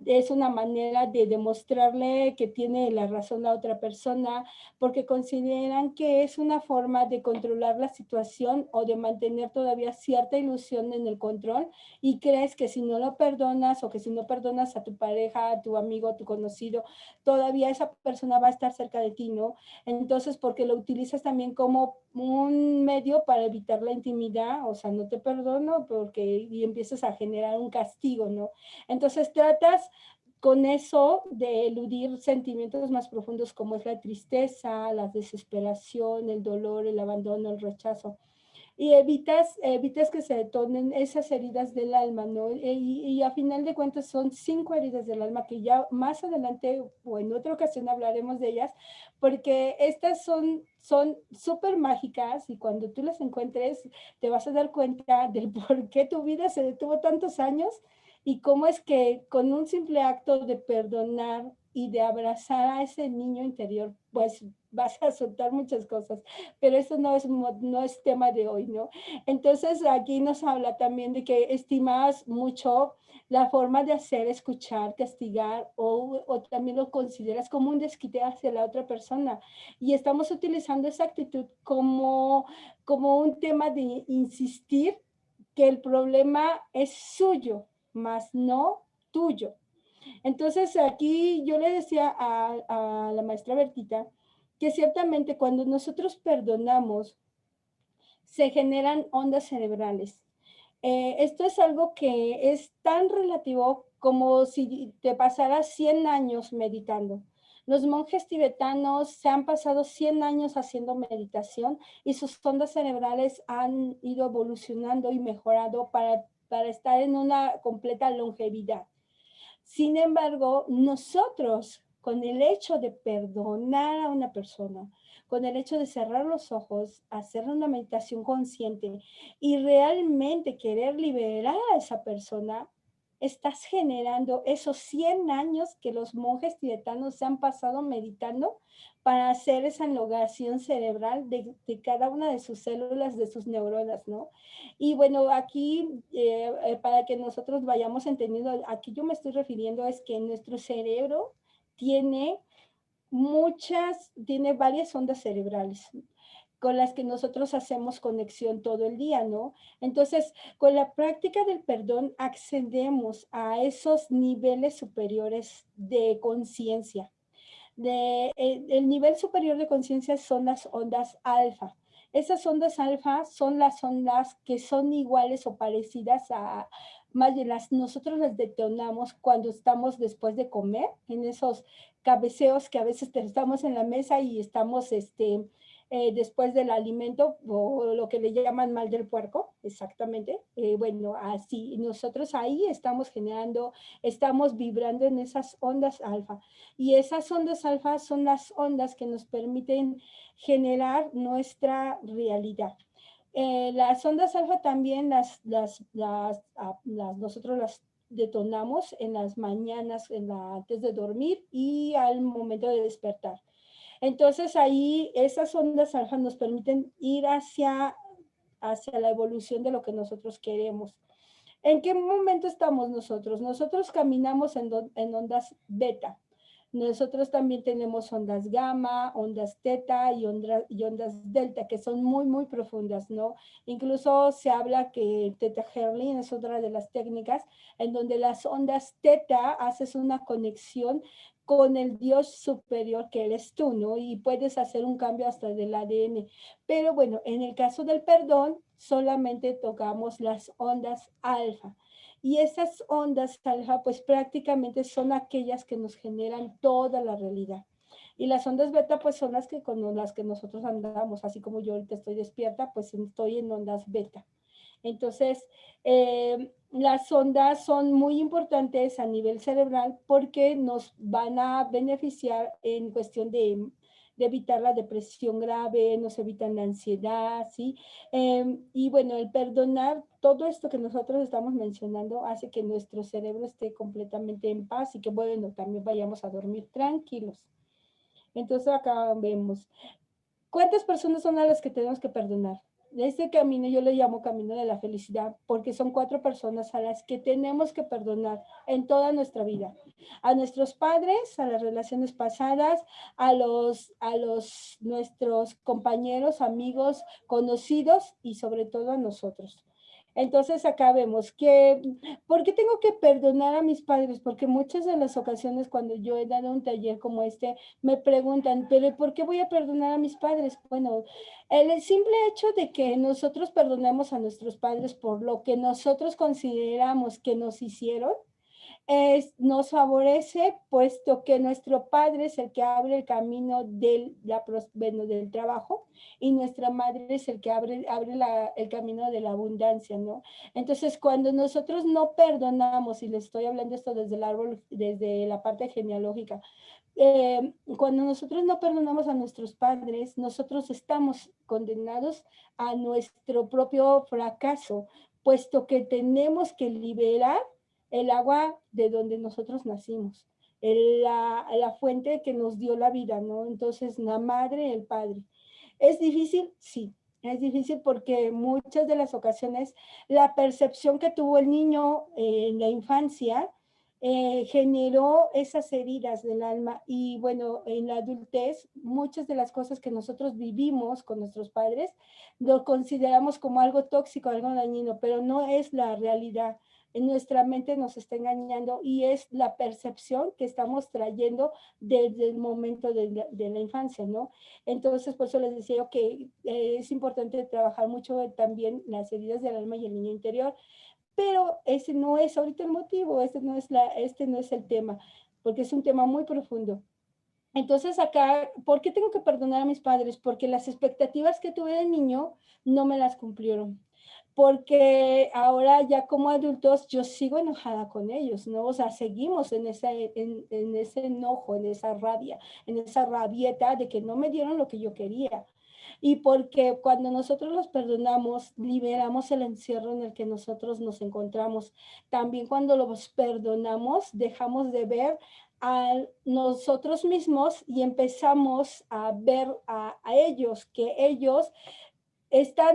es una manera de demostrarle que tiene la razón a otra persona, porque consideran que es una forma de controlar la situación o de mantener todavía cierta ilusión en el control y crees que si no lo perdonas o que si no perdonas a tu pareja, a tu amigo, a tu conocido, todavía esa persona va a estar cerca de ti, ¿no? Entonces, porque lo utilizas también como un medio para evitar la intimidad, o sea, no te perdono porque y empiezas a generar un castigo, ¿no? Entonces tratas con eso de eludir sentimientos más profundos como es la tristeza, la desesperación, el dolor, el abandono, el rechazo. Y evitas que se detonen esas heridas del alma, ¿no? Y a final de cuentas son 5 heridas del alma que ya más adelante o en otra ocasión hablaremos de ellas, porque estas son súper mágicas y cuando tú las encuentres te vas a dar cuenta del por qué tu vida se detuvo tantos años y cómo es que con un simple acto de perdonar y de abrazar a ese niño interior, pues vas a soltar muchas cosas, pero eso no es tema de hoy, ¿no? Entonces aquí nos habla también de que estimas mucho la forma de hacer, escuchar, castigar o también lo consideras como un desquite hacia la otra persona. Y estamos utilizando esa actitud como un tema de insistir que el problema es suyo, más no tuyo. Entonces aquí yo le decía a la maestra Bertita que ciertamente cuando nosotros perdonamos se generan ondas cerebrales. Esto es algo que es tan relativo como si te pasaras 100 años meditando. Los monjes tibetanos se han pasado 100 años haciendo meditación y sus ondas cerebrales han ido evolucionando y mejorado para estar en una completa longevidad. Sin embargo, nosotros, con el hecho de perdonar a una persona, con el hecho de cerrar los ojos, hacer una meditación consciente y realmente querer liberar a esa persona, estás generando esos 100 años que los monjes tibetanos se han pasado meditando para hacer esa enlogación cerebral de cada una de sus células, de sus neuronas, ¿no? Y bueno, aquí, para que nosotros vayamos entendiendo, aquí yo me estoy refiriendo es que nuestro cerebro tiene tiene varias ondas cerebrales con las que nosotros hacemos conexión todo el día, ¿no? Entonces, con la práctica del perdón accedemos a esos niveles superiores de conciencia. El nivel superior de conciencia son las ondas alfa. Esas ondas alfa son las ondas que son iguales o parecidas a, más bien nosotros las detonamos cuando estamos después de comer, en esos cabeceos que a veces estamos en la mesa y estamos después del alimento o lo que le llaman mal del puerco, exactamente. Bueno, así nosotros ahí estamos generando, estamos vibrando en esas ondas alfa. Y esas ondas alfa son las ondas que nos permiten generar nuestra realidad. Las ondas alfa también nosotros las detonamos en las mañanas, antes de dormir y al momento de despertar. Entonces ahí esas ondas alfa nos permiten ir hacia la evolución de lo que nosotros queremos. ¿En qué momento estamos nosotros? Nosotros caminamos en ondas beta. Nosotros también tenemos ondas gamma, ondas teta y ondas delta, que son muy, muy profundas, ¿no? Incluso se habla que Theta Healing es otra de las técnicas en donde las ondas teta haces una conexión con el Dios superior que eres tú, ¿no? Y puedes hacer un cambio hasta del ADN. Pero bueno, en el caso del perdón, solamente tocamos las ondas alfa. Y esas ondas alfa, pues prácticamente son aquellas que nos generan toda la realidad. Y las ondas beta, pues son las que con las que nosotros andamos, así como yo ahorita estoy despierta, pues estoy en ondas beta. Entonces, las ondas son muy importantes a nivel cerebral porque nos van a beneficiar en cuestión de evitar la depresión grave, nos evitan la ansiedad, ¿sí? Y bueno, el perdonar todo esto que nosotros estamos mencionando hace que nuestro cerebro esté completamente en paz y que, bueno, también vayamos a dormir tranquilos. Entonces acá vemos, ¿cuántas personas son a las que tenemos que perdonar? Este camino yo le llamo camino de la felicidad, porque son 4 personas a las que tenemos que perdonar en toda nuestra vida. A nuestros padres, a las relaciones pasadas, nuestros compañeros, amigos, conocidos y sobre todo a nosotros. Entonces acá vemos que, ¿por qué tengo que perdonar a mis padres? Porque muchas de las ocasiones cuando yo he dado un taller como este, me preguntan, pero ¿por qué voy a perdonar a mis padres? Bueno, el simple hecho de que nosotros perdonemos a nuestros padres por lo que nosotros consideramos que nos hicieron, nos favorece, puesto que nuestro padre es el que abre el camino del trabajo y nuestra madre es el que abre el camino de la abundancia, ¿no? Entonces, cuando nosotros no perdonamos, y les estoy hablando esto desde el árbol, desde la parte genealógica, cuando nosotros no perdonamos a nuestros padres, nosotros estamos condenados a nuestro propio fracaso, puesto que tenemos que liberar el agua de donde nosotros nacimos, la fuente que nos dio la vida, ¿no? Entonces, la madre, el padre. ¿Es difícil? Sí. Es difícil porque muchas de las ocasiones la percepción que tuvo el niño en la infancia generó esas heridas del alma y bueno, en la adultez muchas de las cosas que nosotros vivimos con nuestros padres lo consideramos como algo tóxico, algo dañino, pero no es la realidad. En nuestra mente nos está engañando y es la percepción que estamos trayendo desde el momento de la infancia, ¿no? Entonces, por eso les decía que es importante trabajar mucho también las heridas del alma y el niño interior, pero ese no es ahorita el motivo, este no es el tema, porque es un tema muy profundo. Entonces acá, ¿por qué tengo que perdonar a mis padres? Porque las expectativas que tuve de niño no me las cumplieron. Porque ahora ya como adultos yo sigo enojada con ellos, ¿no? O sea, seguimos en ese enojo, en esa rabia, en esa rabieta de que no me dieron lo que yo quería. Y porque cuando nosotros los perdonamos, liberamos el encierro en el que nosotros nos encontramos. También cuando los perdonamos, dejamos de ver a nosotros mismos y empezamos a ver a ellos, que ellos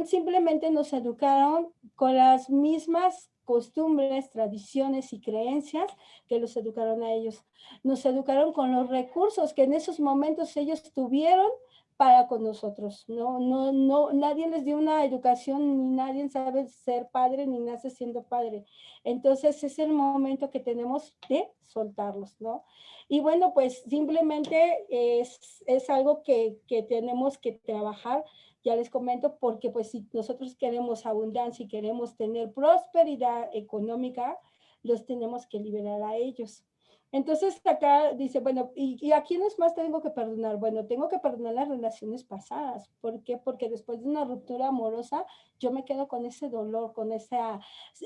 simplemente nos educaron con las mismas costumbres, tradiciones y creencias que los educaron a ellos. Nos educaron con los recursos que en esos momentos ellos tuvieron para con nosotros. Nadie les dio una educación, ni nadie sabe ser padre, ni nace siendo padre. Entonces es el momento que tenemos de soltarlos, ¿no? Y bueno, pues simplemente es algo que tenemos que trabajar. Ya les comento, porque pues si nosotros queremos abundancia y queremos tener prosperidad económica, los tenemos que liberar a ellos. Entonces acá dice, bueno, ¿y a quiénes más tengo que perdonar? Bueno, tengo que perdonar las relaciones pasadas. ¿Por qué? Porque después de una ruptura amorosa, yo me quedo con ese dolor, con esas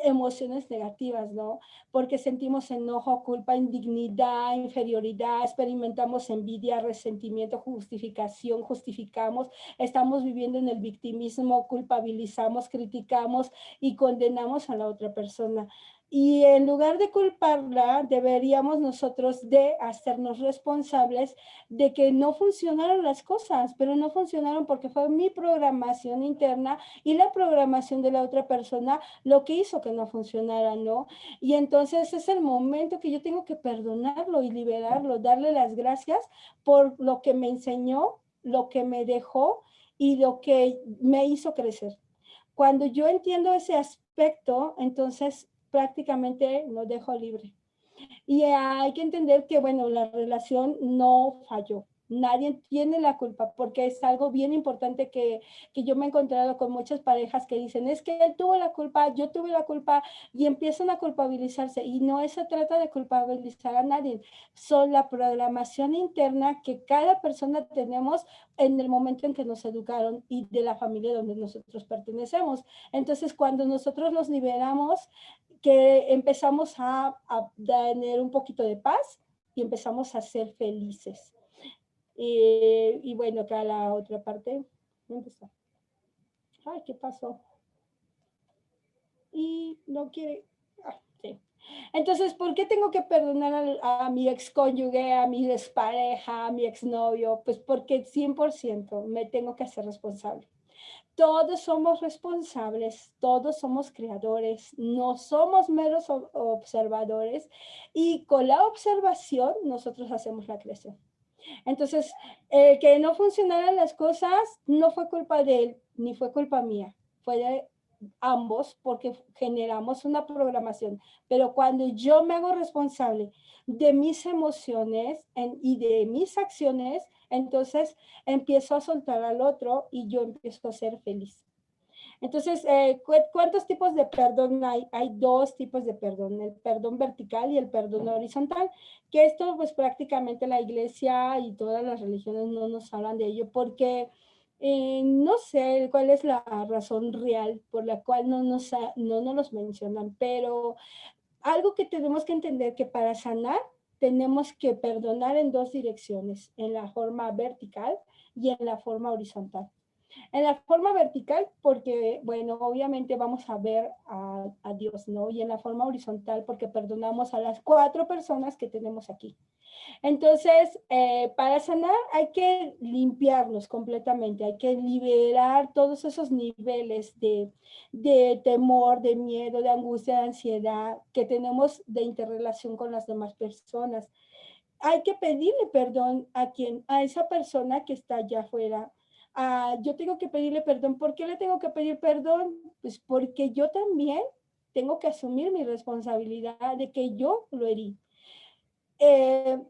emociones negativas, ¿no? Porque sentimos enojo, culpa, indignidad, inferioridad, experimentamos envidia, resentimiento, justificación, justificamos, estamos viviendo en el victimismo, culpabilizamos, criticamos y condenamos a la otra persona. Y en lugar de culparla, deberíamos nosotros de hacernos responsables de que no funcionaron las cosas, pero no funcionaron porque fue mi programación interna y la programación de la otra persona lo que hizo que no funcionara, ¿no? Y entonces es el momento que yo tengo que perdonarlo y liberarlo, darle las gracias por lo que me enseñó, lo que me dejó y lo que me hizo crecer. Cuando yo entiendo ese aspecto, entonces prácticamente lo dejo libre. Y hay que entender que, bueno, la relación no falló. Nadie tiene la culpa porque es algo bien importante que yo me he encontrado con muchas parejas que dicen, es que él tuvo la culpa, yo tuve la culpa y empiezan a culpabilizarse. Y no se trata de culpabilizar a nadie, son la programación interna que cada persona tenemos en el momento en que nos educaron y de la familia donde nosotros pertenecemos. Entonces, cuando nosotros nos liberamos, que empezamos a tener un poquito de paz y empezamos a ser felices. Y bueno, acá la otra parte, ¿dónde está? Ay, ¿qué pasó? Y no quiere, sí. Entonces, ¿por qué tengo que perdonar a mi excónyuge, a mi expareja, a mi exnovio? Pues porque 100% me tengo que hacer responsable. Todos somos responsables, todos somos creadores, no somos meros observadores y con la observación nosotros hacemos la creación. Entonces, que no funcionaran las cosas no fue culpa de él, ni fue culpa mía, fue de ambos porque generamos una programación. Pero cuando yo me hago responsable de mis emociones y de mis acciones, entonces empiezo a soltar al otro y yo empiezo a ser feliz. Entonces, ¿cuántos tipos de perdón hay? Hay dos tipos de perdón, el perdón vertical y el perdón horizontal, que esto pues prácticamente la iglesia y todas las religiones no nos hablan de ello porque no sé cuál es la razón real por la cual no nos los mencionan, pero algo que tenemos que entender que para sanar tenemos que perdonar en dos direcciones, en la forma vertical y en la forma horizontal. En la forma vertical, porque, bueno, obviamente vamos a ver a Dios, ¿no? Y en la forma horizontal, porque perdonamos a las 4 personas que tenemos aquí. Entonces, para sanar hay que limpiarnos completamente, hay que liberar todos esos niveles de temor, de miedo, de angustia, de ansiedad que tenemos de interrelación con las demás personas. Hay que pedirle perdón a esa persona que está allá afuera. Yo tengo que pedirle perdón. ¿Por qué le tengo que pedir perdón? Pues porque yo también tengo que asumir mi responsabilidad de que yo lo herí.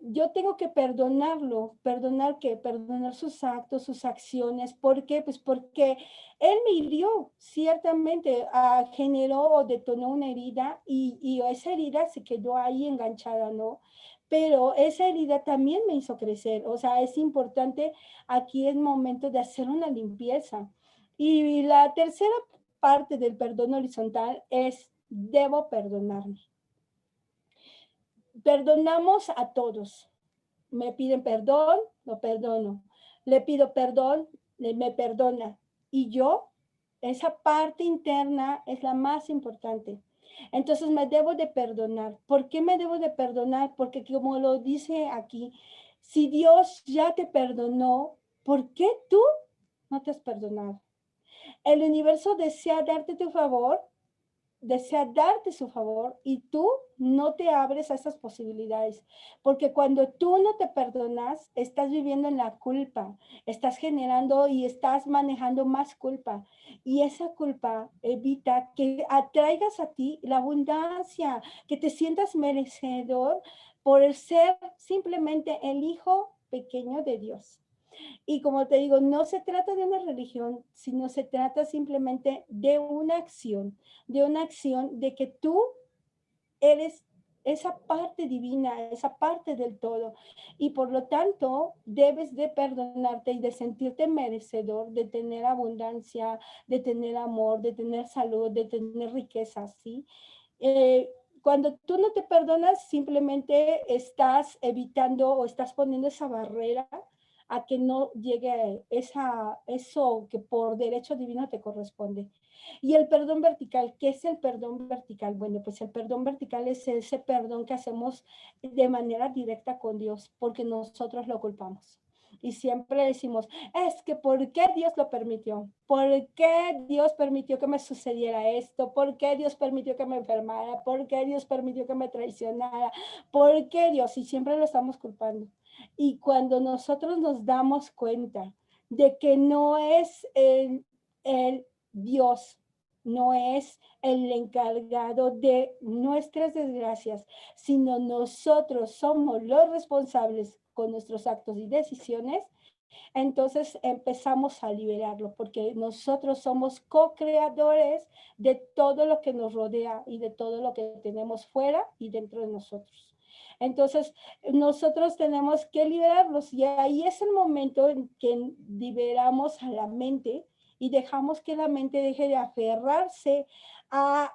Yo tengo que perdonarlo, perdonar sus actos, sus acciones. ¿Por qué? Pues porque él me hirió, ciertamente generó o detonó una herida y esa herida se quedó ahí enganchada, ¿no? Pero esa herida también me hizo crecer, o sea, es importante, aquí es momento de hacer una limpieza. Y la tercera parte del perdón horizontal es, debo perdonarme. Perdonamos a todos. Me piden perdón, lo perdono. Le pido perdón, me perdona. Y yo, esa parte interna es la más importante. Entonces me debo de perdonar. ¿Por qué me debo de perdonar? Porque como lo dice aquí, si Dios ya te perdonó, ¿por qué tú no te has perdonado? El universo desea darte tu favor, desea darte su favor y tú no te abres a esas posibilidades, porque cuando tú no te perdonas, estás viviendo en la culpa, estás generando y estás manejando más culpa y esa culpa evita que atraigas a ti la abundancia, que te sientas merecedor por ser simplemente el hijo pequeño de Dios. Y como te digo, no se trata de una religión, sino se trata simplemente de una acción de que tú eres esa parte divina, esa parte del todo. Y por lo tanto, debes de perdonarte y de sentirte merecedor de tener abundancia, de tener amor, de tener salud, de tener riqueza, ¿sí? Eh, Cuando tú no te perdonas, simplemente estás evitando o estás poniendo esa barrera a que no llegue eso que por derecho divino te corresponde. Y el perdón vertical, ¿qué es el perdón vertical? Bueno, pues el perdón vertical es ese perdón que hacemos de manera directa con Dios, porque nosotros lo culpamos. Y siempre decimos, es que ¿por qué Dios lo permitió? ¿Por qué Dios permitió que me sucediera esto? ¿Por qué Dios permitió que me enfermara? ¿Por qué Dios permitió que me traicionara? ¿Por qué Dios? Y siempre lo estamos culpando. Y cuando nosotros nos damos cuenta de que no es el Dios, no es el encargado de nuestras desgracias, sino nosotros somos los responsables con nuestros actos y decisiones, entonces empezamos a liberarlo, porque nosotros somos co-creadores de todo lo que nos rodea y de todo lo que tenemos fuera y dentro de nosotros. Entonces, nosotros tenemos que liberarlos y ahí es el momento en que liberamos a la mente y dejamos que la mente deje de aferrarse a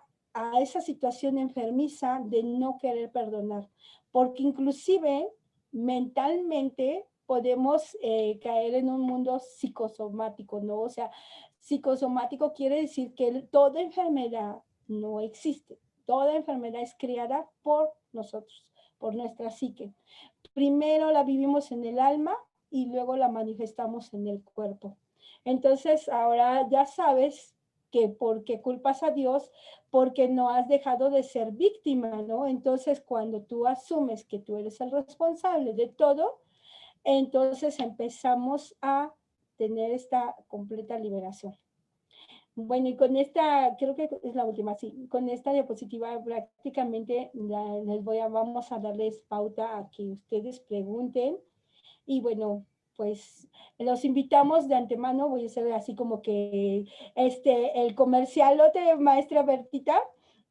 esa situación enfermiza de no querer perdonar, porque inclusive mentalmente podemos caer en un mundo psicosomático, ¿no? O sea, psicosomático quiere decir que toda enfermedad no existe. Toda enfermedad es creada por nosotros, por nuestra psique. Primero la vivimos en el alma y luego la manifestamos en el cuerpo. Entonces, ahora ya sabes que porque culpas a Dios, porque no has dejado de ser víctima, ¿no? Entonces, cuando tú asumes que tú eres el responsable de todo, entonces empezamos a tener esta completa liberación. Bueno, y con esta, creo que es la última, sí, con esta diapositiva prácticamente vamos a darles pauta a que ustedes pregunten y bueno, pues los invitamos de antemano, voy a hacer así como que el comercialote, maestra Bertita,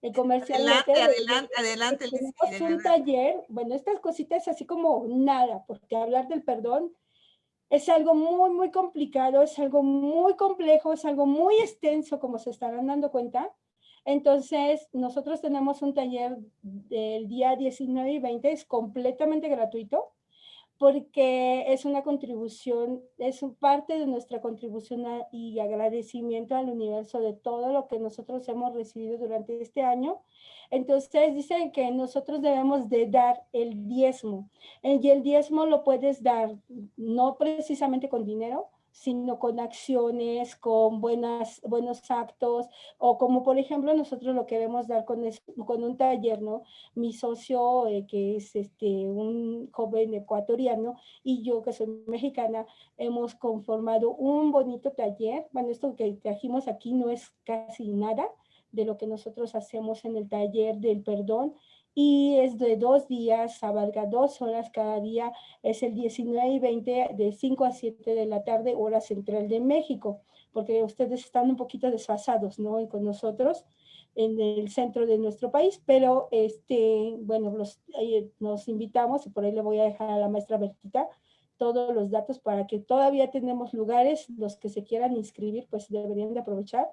el comercialote. Adelante, Lizzy, tenemos un taller, bueno, estas cositas así como nada, porque hablar del perdón es algo muy, muy complicado, es algo muy complejo, es algo muy extenso, como se estarán dando cuenta. Entonces, nosotros tenemos un taller del día 19 y 20, es completamente gratuito porque es una contribución, es parte de nuestra contribución y agradecimiento al universo de todo lo que nosotros hemos recibido durante este año. Entonces dicen que nosotros debemos de dar el diezmo, y el diezmo lo puedes dar no precisamente con dinero, sino con acciones, con buenos actos, o como por ejemplo nosotros lo queremos dar con un taller, ¿no? Mi socio, que es un joven ecuatoriano, y yo, que soy mexicana, hemos conformado un bonito taller. Bueno, esto que trajimos aquí no es casi nada de lo que nosotros hacemos en el taller del perdón, y es de 2 días, abarca 2 horas cada día, es el 19 y 20 de 5 a 7 de la tarde, hora central de México, porque ustedes están un poquito desfasados, ¿no? Y con nosotros en el centro de nuestro país, pero bueno, nos invitamos, y por ahí le voy a dejar a la maestra Bertita todos los datos para que todavía tenemos lugares, los que se quieran inscribir, pues deberían de aprovechar.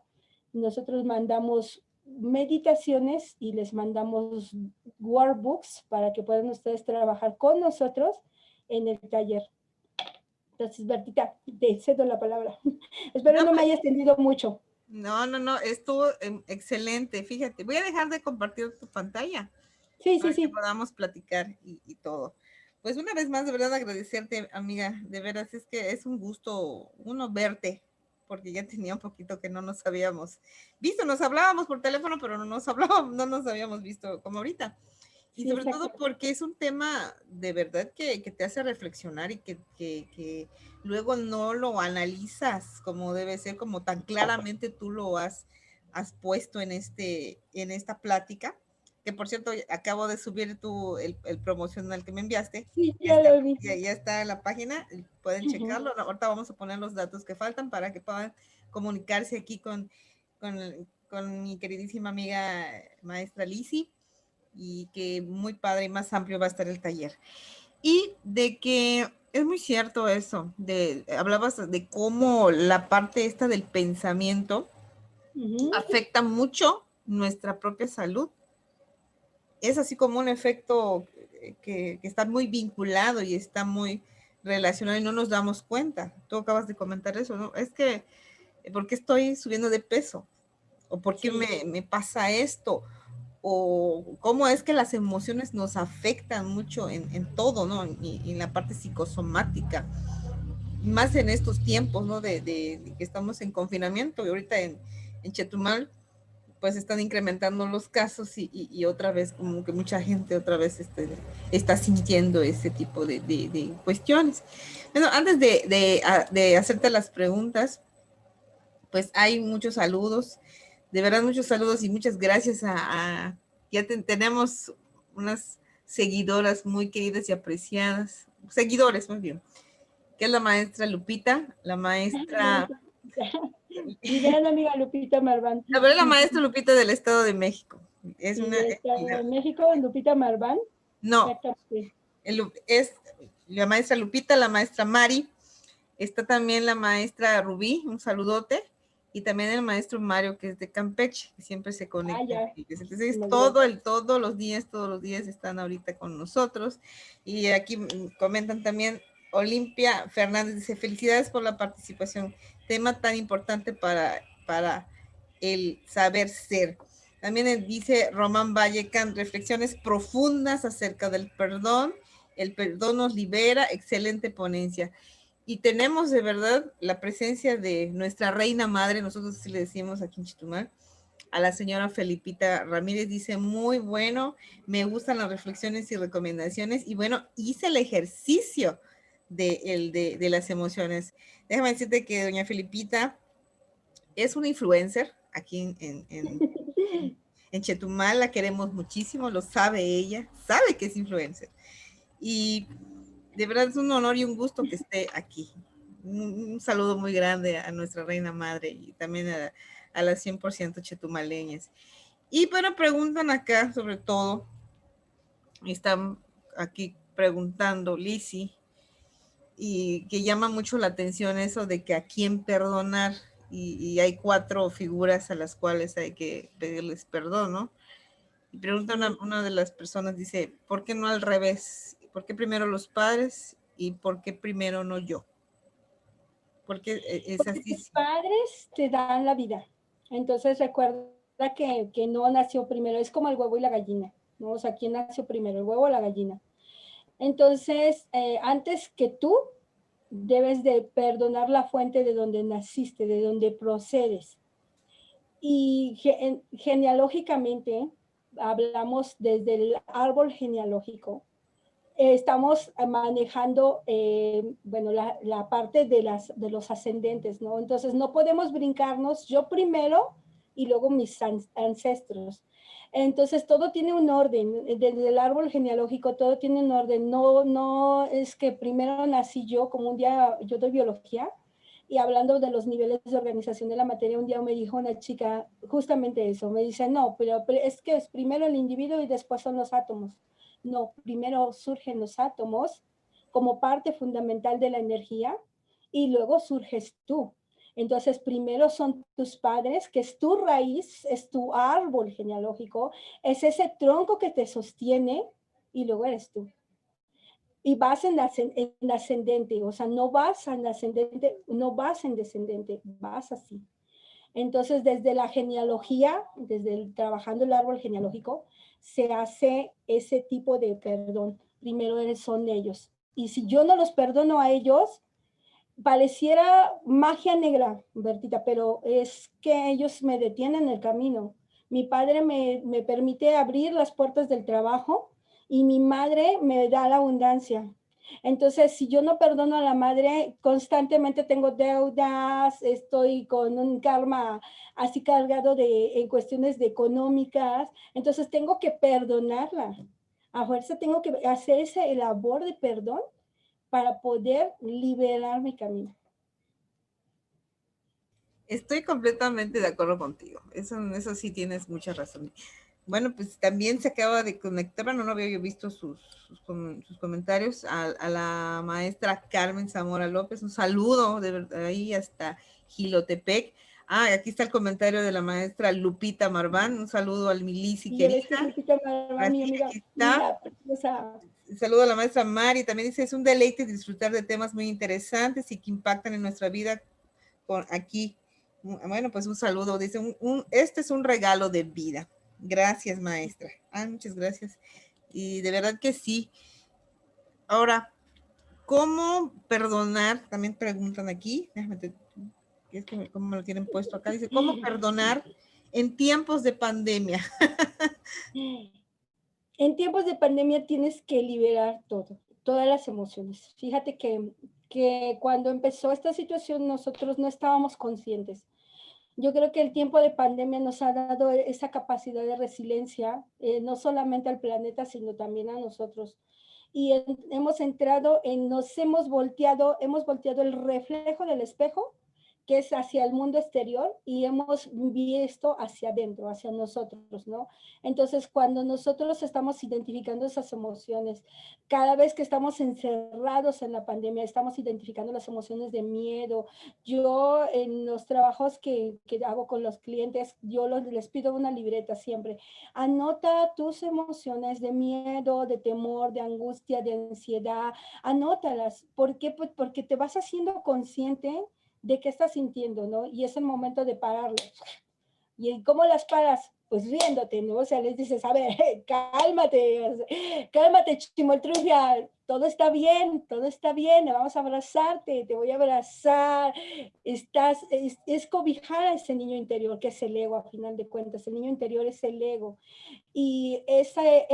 Nosotros mandamos meditaciones y les mandamos workbooks para que puedan ustedes trabajar con nosotros en el taller. Entonces, Bertita, te cedo la palabra. Espero no me haya extendido mucho. No, estuvo excelente. Fíjate, voy a dejar de compartir tu pantalla. Sí, para sí, que sí. podamos platicar y todo. Pues una vez más, de verdad, agradecerte, amiga. De veras, es que es un gusto uno verte, porque ya tenía un poquito que no nos habíamos visto. Nos hablábamos por teléfono, pero no nos hablábamos, no nos habíamos visto como ahorita. Y Sí, sobre exacto. todo porque es un tema de verdad que te hace reflexionar y que luego no lo analizas como debe ser, como tan claramente tú lo has puesto en esta plática, que por cierto acabo de subir el promocional que me enviaste. Sí, ya lo vi. Ya está en la página, pueden checarlo. Ahorita vamos a poner los datos que faltan para que puedan comunicarse aquí con mi queridísima amiga maestra Lizzy. y que muy padre y más amplio va a estar el taller. Y de que es muy cierto eso, hablabas de cómo la parte esta del pensamiento afecta mucho nuestra propia salud. Es así como un efecto que está muy vinculado y está muy relacionado y no nos damos cuenta. Tú acabas de comentar eso, ¿no? Es que, ¿por qué estoy subiendo de peso? ¿O por qué me pasa esto? O cómo es que las emociones nos afectan mucho en todo, ¿no? Y en la parte psicosomática, más en estos tiempos, ¿no? De que estamos en confinamiento y ahorita en Chetumal, pues están incrementando los casos y otra vez como que mucha gente otra vez está sintiendo ese tipo de cuestiones. Bueno, antes de hacerte las preguntas, pues hay muchos saludos, de verdad muchos saludos y muchas gracias ya tenemos unas seguidoras muy queridas y apreciadas, seguidores más bien, que es la maestra Lupita, la maestra... Mi gran amiga Lupita Marván. A ver, la maestra Lupita del Estado de México. Es Y una... del Estado de México, Lupita Marván. No, es la maestra Lupita, la maestra Mari, está también la maestra Rubí, un saludote, y también el maestro Mario, que es de Campeche, que siempre se conecta. Entonces, todos los días están ahorita con nosotros. Y aquí comentan también, Olimpia Fernández dice, felicidades por la participación, tema tan importante para el saber ser. También dice Román Vallecán, reflexiones profundas acerca del perdón. El perdón nos libera, excelente ponencia. Y tenemos de verdad la presencia de nuestra reina madre, nosotros sí le decimos aquí en Chetumal, a la señora Felipita Ramírez, dice, muy bueno, me gustan las reflexiones y recomendaciones, y bueno, hice el ejercicio de las emociones. Déjame decirte que doña Felipita es una influencer aquí en Chetumal, la queremos muchísimo, lo sabe ella, sabe que es influencer. Y de verdad es un honor y un gusto que esté aquí. Un saludo muy grande a nuestra reina madre y también a las 100% chetumaleñas. Y bueno, preguntan acá sobre todo, están aquí preguntando Lizzy, y que llama mucho la atención eso de que a quién perdonar, y hay 4 figuras a las cuales hay que pedirles perdón, ¿no? Y pregunta una de las personas, dice, ¿por qué no al revés? ¿Por qué primero los padres y por qué primero no yo? Porque es así. Tus padres te dan la vida. Entonces recuerda que no nació primero, es como el huevo y la gallina, ¿no? O sea, ¿quién nació primero, el huevo o la gallina? Entonces, antes que tú, debes de perdonar la fuente de donde naciste, de donde procedes. Y genealógicamente, hablamos desde el árbol genealógico, estamos manejando, bueno, la parte de los ascendentes, ¿no? Entonces, no podemos brincarnos yo primero y luego mis ancestros. Entonces, todo tiene un orden. Desde el árbol genealógico, todo tiene un orden. No es que primero nací yo, como un día yo doy biología, y hablando de los niveles de organización de la materia, un día me dijo una chica justamente eso. Me dice, no, pero es que es primero el individuo y después son los átomos. No, primero surgen los átomos como parte fundamental de la energía y luego surges tú. Entonces, primero son tus padres, que es tu raíz, es tu árbol genealógico, es ese tronco que te sostiene y luego eres tú. Y vas en ascendente, o sea, no vas en ascendente, no vas en descendente, vas así. Entonces, desde la genealogía, trabajando el árbol genealógico, se hace ese tipo de perdón. Primero son ellos. Y si yo no los perdono a ellos, pareciera magia negra, Bertita, pero es que ellos me detienen el camino. Mi padre me permite abrir las puertas del trabajo y mi madre me da la abundancia. Entonces, si yo no perdono a la madre, constantemente tengo deudas, estoy con un karma así cargado en cuestiones de económicas, entonces tengo que perdonarla. A fuerza tengo que hacer ese labor de perdón para poder liberar mi camino. Estoy completamente de acuerdo contigo. Eso sí tienes mucha razón. Bueno, pues también se acaba de conectar, bueno, no había yo visto sus comentarios a la maestra Carmen Zamora López. Un saludo de verdad ahí hasta Gilotepec. Ah, aquí está el comentario de la maestra Lupita Marván. Un saludo al Milisi Y ya ves querida. que Lupita Marván, mi Así, amiga, aquí está. linda, preciosa. Un saludo a la maestra Mari. También dice, es un deleite disfrutar de temas muy interesantes y que impactan en nuestra vida con aquí. Bueno, pues un saludo. Dice, este es un regalo de vida. Gracias, maestra. Ah, muchas gracias. Y de verdad que sí. Ahora, ¿cómo perdonar? También preguntan aquí. Es que cómo me lo tienen puesto acá. Dice, ¿cómo perdonar en tiempos de pandemia? En tiempos de pandemia tienes que liberar todo, todas las emociones. Fíjate que cuando empezó esta situación nosotros no estábamos conscientes. Yo creo que el tiempo de pandemia nos ha dado esa capacidad de resiliencia, no solamente al planeta, sino también a nosotros. Y hemos entrado hemos volteado el reflejo del espejo, que es hacia el mundo exterior, y hemos visto hacia adentro, hacia nosotros, ¿no? Entonces, cuando nosotros estamos identificando esas emociones, cada vez que estamos encerrados en la pandemia, estamos identificando las emociones de miedo. Yo en los trabajos que hago con los clientes, les pido una libreta siempre. Anota tus emociones de miedo, de temor, de angustia, de ansiedad. Anótalas. ¿Por qué? Pues porque te vas haciendo consciente de qué estás sintiendo, ¿no? Y es el momento de pararlo. ¿Y cómo las paras? Pues riéndote, ¿no? O sea, les dices, a ver, cálmate, chimoltrufia, todo está bien, vamos a abrazarte, te voy a abrazar. Es cobijar a ese niño interior, que es el ego, a final de cuentas. El niño interior es el ego. Y ese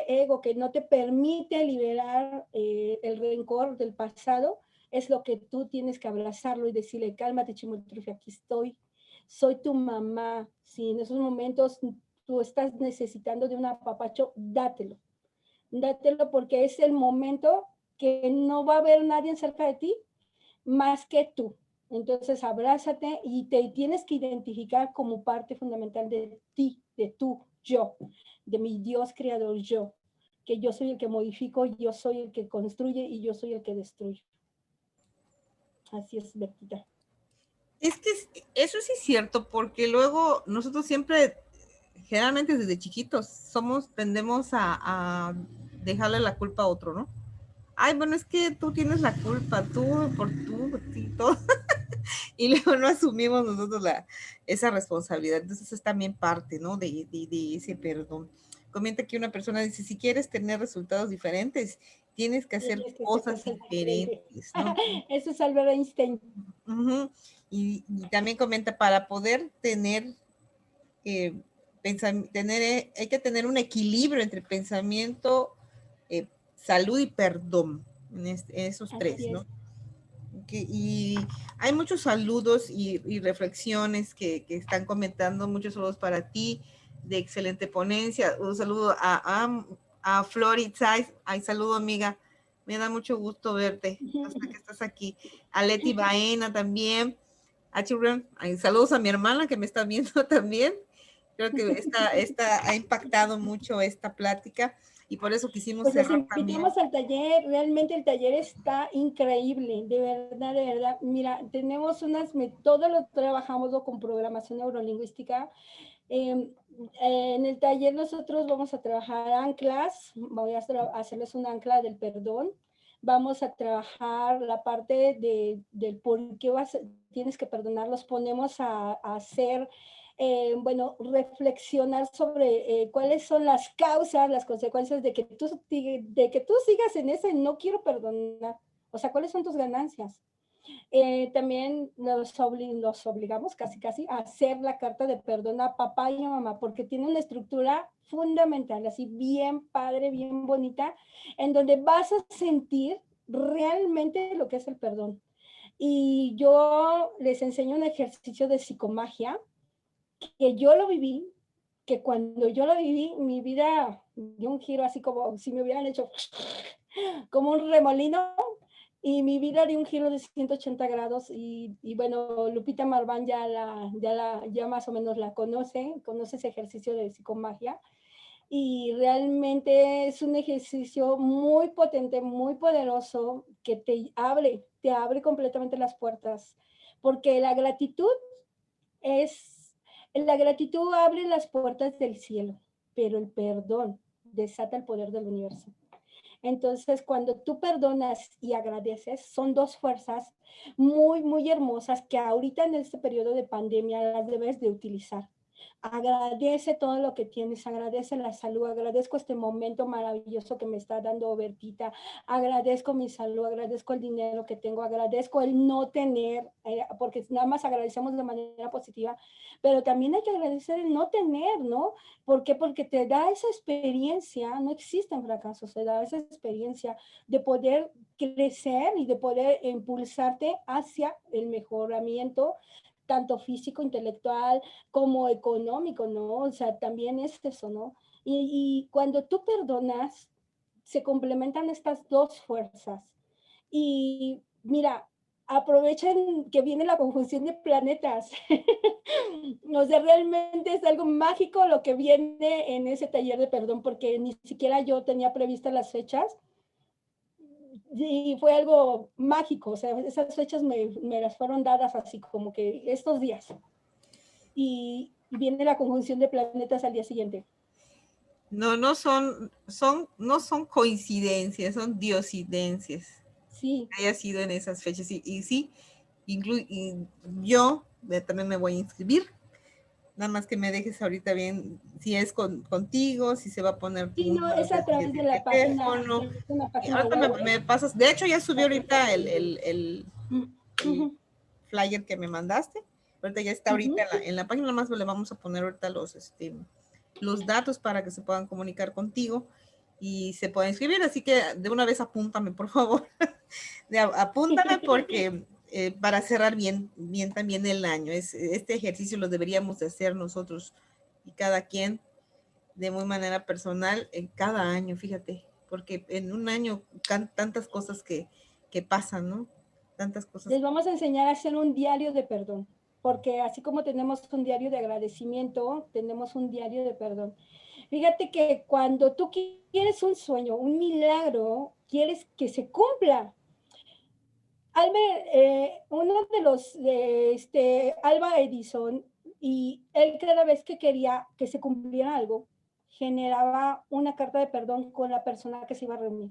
ego que no te permite liberar el rencor del pasado, es lo que tú tienes que abrazarlo y decirle, cálmate, chimoltrufia, aquí estoy, soy tu mamá. Si en esos momentos tú estás necesitando de un apapacho, dátelo porque es el momento que no va a haber nadie cerca de ti más que tú. Entonces abrázate y te tienes que identificar como parte fundamental de ti, de tu yo, de mi Dios creador yo, que yo soy el que modifico, yo soy el que construye y yo soy el que destruye. Así es, Bertita. Es que eso sí es cierto, porque luego nosotros siempre, generalmente desde chiquitos, tendemos a dejarle la culpa a otro, ¿no? Ay, bueno, es que tú tienes la culpa, por ti, todo. Y luego no asumimos nosotros esa responsabilidad. Entonces es también parte, ¿no? De ese perdón. Comenta que una persona dice, si quieres tener resultados diferentes, tienes que hacer cosas diferentes, ¿no? Eso es Albert Einstein. Uh-huh. Y también comenta, para poder tener, hay que tener un equilibrio entre pensamiento, salud y perdón, en esos tres, ¿no? Y hay muchos saludos y reflexiones que están comentando, muchos saludos para ti, de excelente ponencia. Un saludo a Floritzais, ay, saludo amiga, me da mucho gusto verte, hasta que estás aquí. A Leti Baena también, a Children, saludos a mi hermana que me está viendo también. Creo que esta ha impactado mucho esta plática y por eso quisimos pues cerrar los invitamos al taller, realmente el taller está increíble, de verdad, de verdad. Mira, tenemos todo lo trabajamos con programación neurolingüística. En el taller nosotros vamos a trabajar anclas, voy a hacerles un ancla del perdón, vamos a trabajar la parte del por qué tienes que perdonar, los ponemos a hacer bueno, reflexionar sobre cuáles son las causas, las consecuencias de que tú sigas en ese no quiero perdonar. O sea, ¿cuáles son tus ganancias? También nos obligamos casi a hacer la carta de perdón a papá y a mamá, porque tiene una estructura fundamental, así bien padre, bien bonita, en donde vas a sentir realmente lo que es el perdón. Y yo les enseño un ejercicio de psicomagia que yo lo viví, que cuando yo lo viví, mi vida dio un giro así como si me hubieran hecho como un remolino y mi vida dio un giro de 180 grados y bueno, Lupita Marván ya más o menos conoce ese ejercicio de psicomagia y realmente es un ejercicio muy potente, muy poderoso, que te abre completamente las puertas, porque la gratitud abre las puertas del cielo, pero el perdón desata el poder del universo. Entonces, cuando tú perdonas y agradeces, son dos fuerzas muy, muy hermosas que ahorita en este periodo de pandemia las debes de utilizar. Agradece todo lo que tienes, agradece la salud, agradezco este momento maravilloso que me está dando Bertita, agradezco mi salud, agradezco el dinero que tengo, agradezco el no tener, porque nada más agradecemos de manera positiva, pero también hay que agradecer el no tener, ¿no? ¿Por qué? Porque te da esa experiencia, no existen fracasos, te da esa experiencia de poder crecer y de poder impulsarte hacia el mejoramiento, tanto físico, intelectual, como económico, ¿no? O sea, también es eso, ¿no? Y cuando tú perdonas, se complementan estas dos fuerzas. Y mira, aprovechen que viene la conjunción de planetas. O sea, realmente es algo mágico lo que viene en ese taller de perdón, porque ni siquiera yo tenía previstas las fechas y fue algo mágico. O sea, esas fechas me las fueron dadas así como que estos días. Y viene la conjunción de planetas al día siguiente. No, no son coincidencias, son diosidencias. Sí. Haya sido en esas fechas. Y sí, y yo también me voy a inscribir. Nada más que me dejes ahorita bien si es contigo, si se va a poner tu Sí, no, número es a través de la página, teléfono. es una página Ahorita web. me pasas, de hecho ya subió ahorita el flyer que me mandaste. Ahorita ya está ahorita en la página, nada más le vamos a poner ahorita los datos para que se puedan comunicar contigo y se puedan inscribir. Así que de una vez apúntame, por favor. Apúntame porque para cerrar bien también el año. Este ejercicio lo deberíamos de hacer nosotros y cada quien de muy manera personal en cada año, fíjate, porque en un año tantas cosas que pasan, ¿no? Tantas cosas. Les vamos a enseñar a hacer un diario de perdón, porque así como tenemos un diario de agradecimiento, tenemos un diario de perdón. Fíjate que cuando tú quieres un sueño, un milagro, quieres que se cumpla. Albert, uno de los, Alba Edison, y él cada vez que quería que se cumpliera algo, generaba una carta de perdón con la persona que se iba a reunir.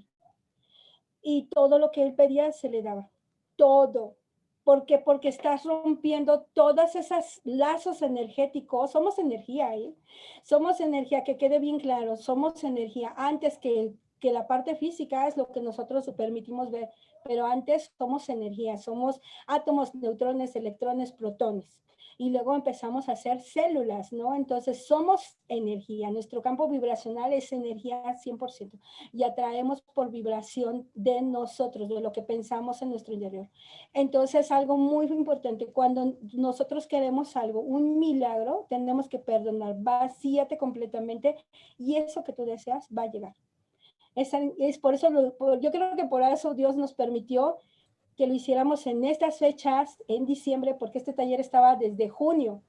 Y todo lo que él pedía se le daba. Todo. ¿Por qué? Porque estás rompiendo todas esas lazos energéticos. Somos energía, ¿eh? Somos energía, que quede bien claro. Somos energía. Antes que la parte física es lo que nosotros permitimos ver, pero antes somos energía. Somos átomos, neutrones, electrones, protones. Y luego empezamos a hacer células, ¿no? Entonces somos energía. Nuestro campo vibracional es energía 100%. Y atraemos por vibración de nosotros, de lo que pensamos en nuestro interior. Entonces, algo muy importante, cuando nosotros queremos algo, un milagro, tenemos que perdonar, vacíate completamente y eso que tú deseas va a llegar. Es por eso, yo creo que por eso Dios nos permitió que lo hiciéramos en estas fechas, en diciembre, porque este taller estaba desde junio.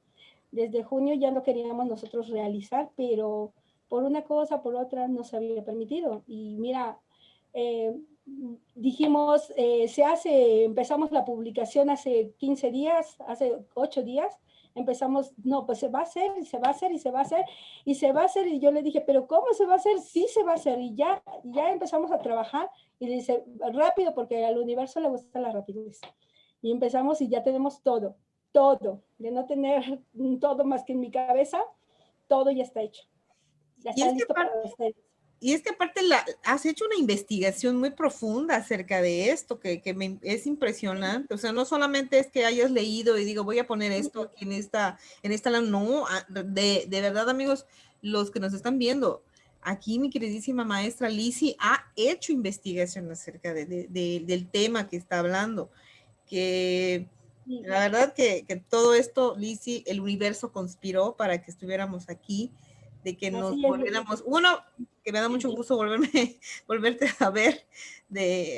Desde junio ya lo queríamos nosotros realizar, pero por una cosa, por otra, no se había permitido. Y mira, dijimos, empezamos la publicación hace 15 días, hace 8 días, empezamos, no, pues se va a hacer, y se va a hacer, y se va a hacer, y se va a hacer, y yo le dije, pero ¿cómo se va a hacer? Sí se va a hacer, y ya empezamos a trabajar, y le dice, rápido, porque al universo le gusta la rapidez. Y empezamos y ya tenemos todo, de no tener todo más que en mi cabeza, todo ya está hecho. Ya está listo para ustedes. Y es que aparte has hecho una investigación muy profunda acerca de esto, que es impresionante. O sea, no solamente es que hayas leído y digo, voy a poner esto aquí en esta, no, de verdad, amigos, los que nos están viendo, aquí mi queridísima maestra Lizzy ha hecho investigación acerca del tema que está hablando, que la verdad que todo esto, Lizzy, el universo conspiró para que estuviéramos aquí, de que nos volviéramos, que me da mucho gusto volverte a ver,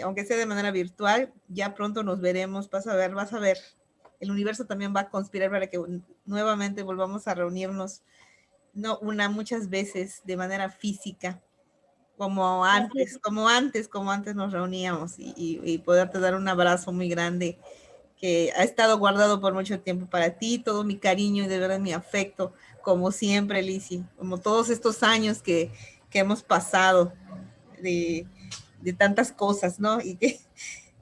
aunque sea de manera virtual, ya pronto nos veremos, vas a ver, el universo también va a conspirar para que nuevamente volvamos a reunirnos no una muchas veces de manera física, como antes, como antes nos reuníamos y poderte dar un abrazo muy grande que ha estado guardado por mucho tiempo para ti, todo mi cariño y de verdad mi afecto, como siempre, Lizzy, como todos estos años que hemos pasado de, de tantas cosas, ¿no? Y que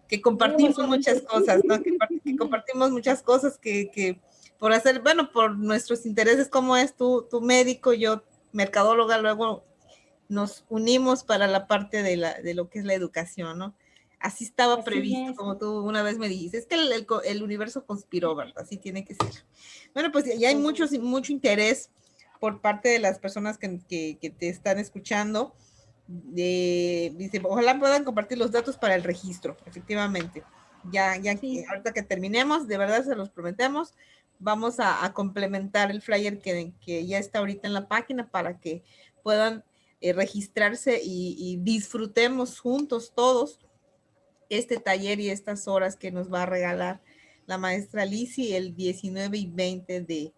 Muy compartimos muchas emocionante. cosas, ¿no? Que compartimos muchas cosas que por hacer, bueno, por nuestros intereses, como es tu médico, yo mercadóloga, luego nos unimos para la parte de lo que es la educación, ¿no? Así estaba Así previsto, es. como tú una vez me dijiste, es que el universo conspiró, ¿verdad? Así tiene que ser. Bueno, pues ya hay mucho interés por parte de las personas que te están escuchando. Dice, ojalá puedan compartir los datos para el registro, efectivamente. Sí. Ahorita que terminemos, de verdad se los prometemos, vamos a complementar el flyer que ya está ahorita en la página para que puedan registrarse y disfrutemos juntos todos este taller y estas horas que nos va a regalar la maestra Lizzy el 19 y 20 de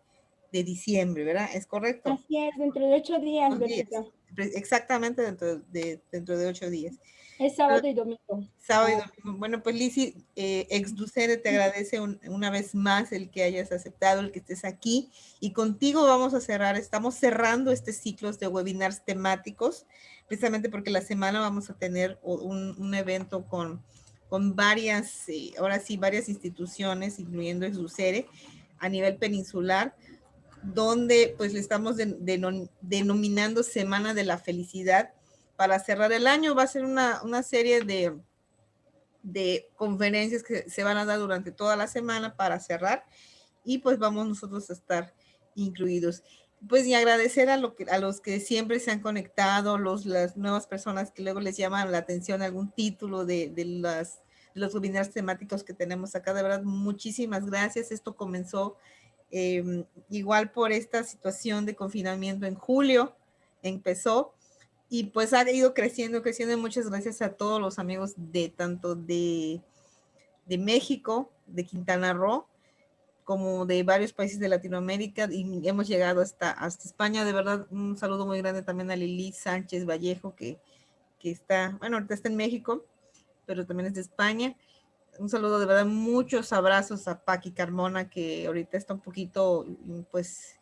diciembre, ¿verdad? ¿Es correcto? Así es, dentro de 8 días, 2 días. Bertita. Exactamente dentro de 8 días. Es sábado y domingo. Sábado y domingo. Bueno, pues Lizzy, Exducere te agradece una vez más el que hayas aceptado, el que estés aquí. Y contigo vamos a cerrar, estamos cerrando este ciclo de webinars temáticos, precisamente porque la semana vamos a tener un evento con varias, ahora sí, varias instituciones, incluyendo Exducere, a nivel peninsular, donde pues le estamos denominando Semana de la Felicidad. Para cerrar el año va a ser una serie de conferencias que se van a dar durante toda la semana para cerrar y pues vamos nosotros a estar incluidos. Pues y agradecer a los que siempre se han conectado, las nuevas personas que luego les llaman la atención algún título de los webinars temáticos que tenemos acá. De verdad, muchísimas gracias. Esto comenzó igual por esta situación de confinamiento en julio, empezó y pues ha ido creciendo, creciendo. Muchas gracias a todos los amigos de tanto de México, de Quintana Roo, como de varios países de Latinoamérica y hemos llegado hasta España. De verdad, un saludo muy grande también a Lili Sánchez Vallejo, que está, bueno, ahorita está en México, pero también es de España. Un saludo de verdad, muchos abrazos a Paqui Carmona, que ahorita está un poquito, pues,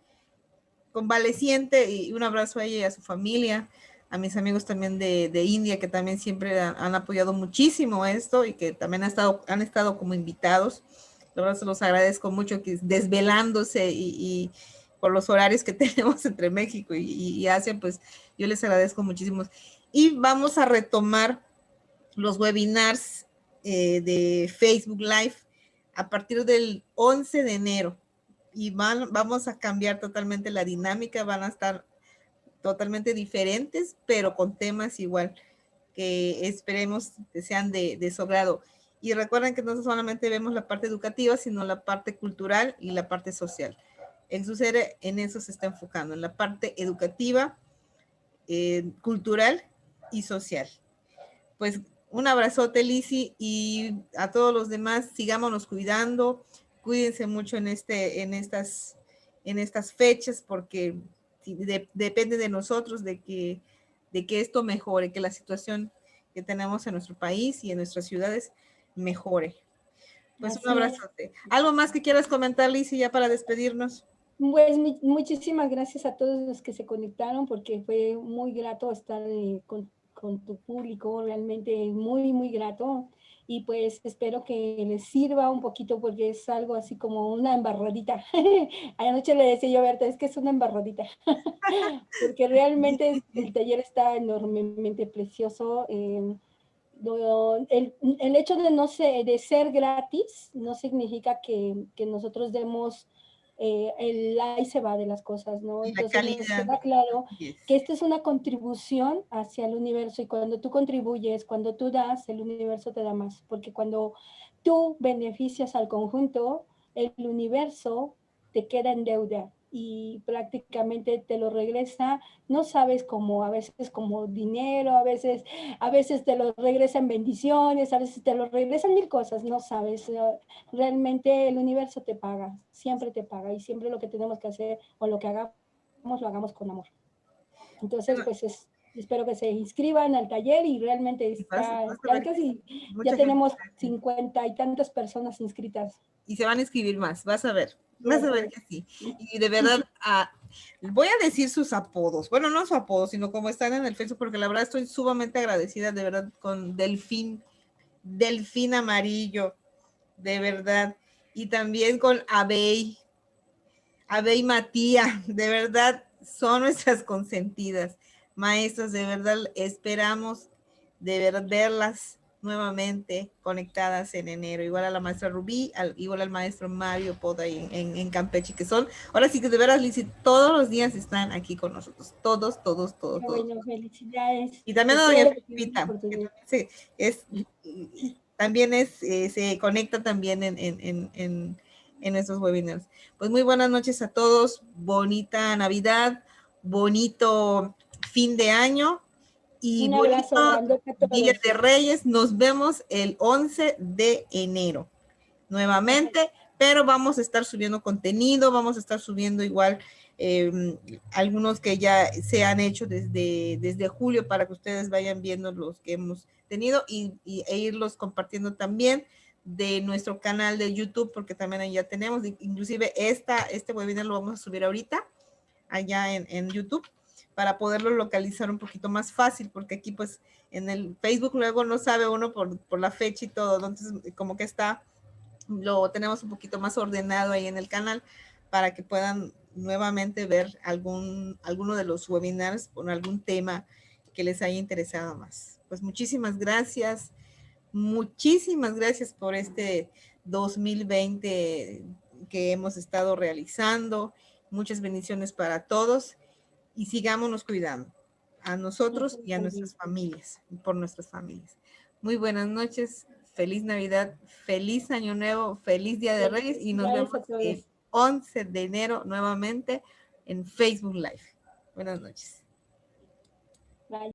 convaleciente, y un abrazo a ella y a su familia, a mis amigos también de India, que también siempre han apoyado muchísimo esto y que también han estado como invitados. La verdad se los agradezco mucho, que desvelándose y por los horarios que tenemos entre México y Asia, pues yo les agradezco muchísimo. Y vamos a retomar los webinars de Facebook Live a partir del 11 de enero y vamos a cambiar totalmente la dinámica, van a estar totalmente diferentes, pero con temas igual que esperemos que sean de su agrado. Y recuerden que no solamente vemos la parte educativa, sino la parte cultural y la parte social. Exducere en eso se está enfocando, en la parte educativa, cultural y social. Pues un abrazote, Lizzy, y a todos los demás, sigámonos cuidando, cuídense mucho en estas fechas, porque depende de nosotros de que esto mejore, que la situación que tenemos en nuestro país y en nuestras ciudades mejore. Pues un Así es. abrazote. ¿Algo más que quieras comentar, Lizzy, ya para despedirnos? Pues muchísimas gracias a todos los que se conectaron porque fue muy grato estar con tu público, realmente muy, muy grato. Y pues espero que les sirva un poquito porque es algo así como una embarradita. Anoche le decía yo a Berta, es que es una embarradita, porque realmente el taller está enormemente precioso. El hecho de, no sé, de ser gratis no significa que nosotros demos el ahí se va de las cosas, ¿no? La Entonces nos calidad. queda claro Yes. que esto es una contribución hacia el universo y cuando tú contribuyes, cuando tú das, el universo te da más, porque cuando tú beneficias al conjunto, el universo te queda en deuda y prácticamente te lo regresa, no sabes cómo, a veces como dinero, a veces te lo regresan bendiciones, a veces te lo regresan mil cosas, no sabes. Realmente el universo te paga, siempre te paga y siempre lo que tenemos que hacer o lo que hagamos lo hagamos con amor. Entonces, pues espero que se inscriban al taller y realmente está, ya tenemos 50 y tantas personas inscritas. Y se van a inscribir más, vas a ver que sí. Y de verdad, voy a decir sus apodos, bueno, no su apodo, sino como están en el Facebook, porque la verdad estoy sumamente agradecida, de verdad, con Delfín Amarillo, de verdad, y también con Abey Matía, de verdad, son nuestras consentidas. Maestras, de verdad, esperamos de ver, verlas nuevamente conectadas en enero, igual a la maestra Rubí, igual al maestro Mario Poda en Campeche, que son, ahora sí que de veras, Lizzy, todos los días están aquí con nosotros, todos. Bueno, felicidades. Y también a doña Pepita, también se conecta también en estos webinars. Pues muy buenas noches a todos, bonita Navidad, bonito fin de año y bonito Día de Reyes. Nos vemos el 11 de enero nuevamente, pero vamos a estar subiendo contenido, vamos a estar subiendo igual algunos que ya se han hecho desde julio para que ustedes vayan viendo los que hemos tenido e irlos compartiendo también de nuestro canal de YouTube, porque también ahí ya tenemos, inclusive este webinar lo vamos a subir ahorita allá en YouTube para poderlo localizar un poquito más fácil, porque aquí pues en el Facebook luego no sabe uno por la fecha y todo, entonces como que lo tenemos un poquito más ordenado ahí en el canal para que puedan nuevamente ver alguno de los webinars con algún tema que les haya interesado más. Pues muchísimas gracias por este 2020 que hemos estado realizando. Muchas bendiciones para todos y sigámonos cuidando a nosotros y a nuestras familias, por nuestras familias. Muy buenas noches, feliz Navidad, feliz Año Nuevo, feliz Día de Reyes y nos vemos el 11 de enero nuevamente en Facebook Live. Buenas noches.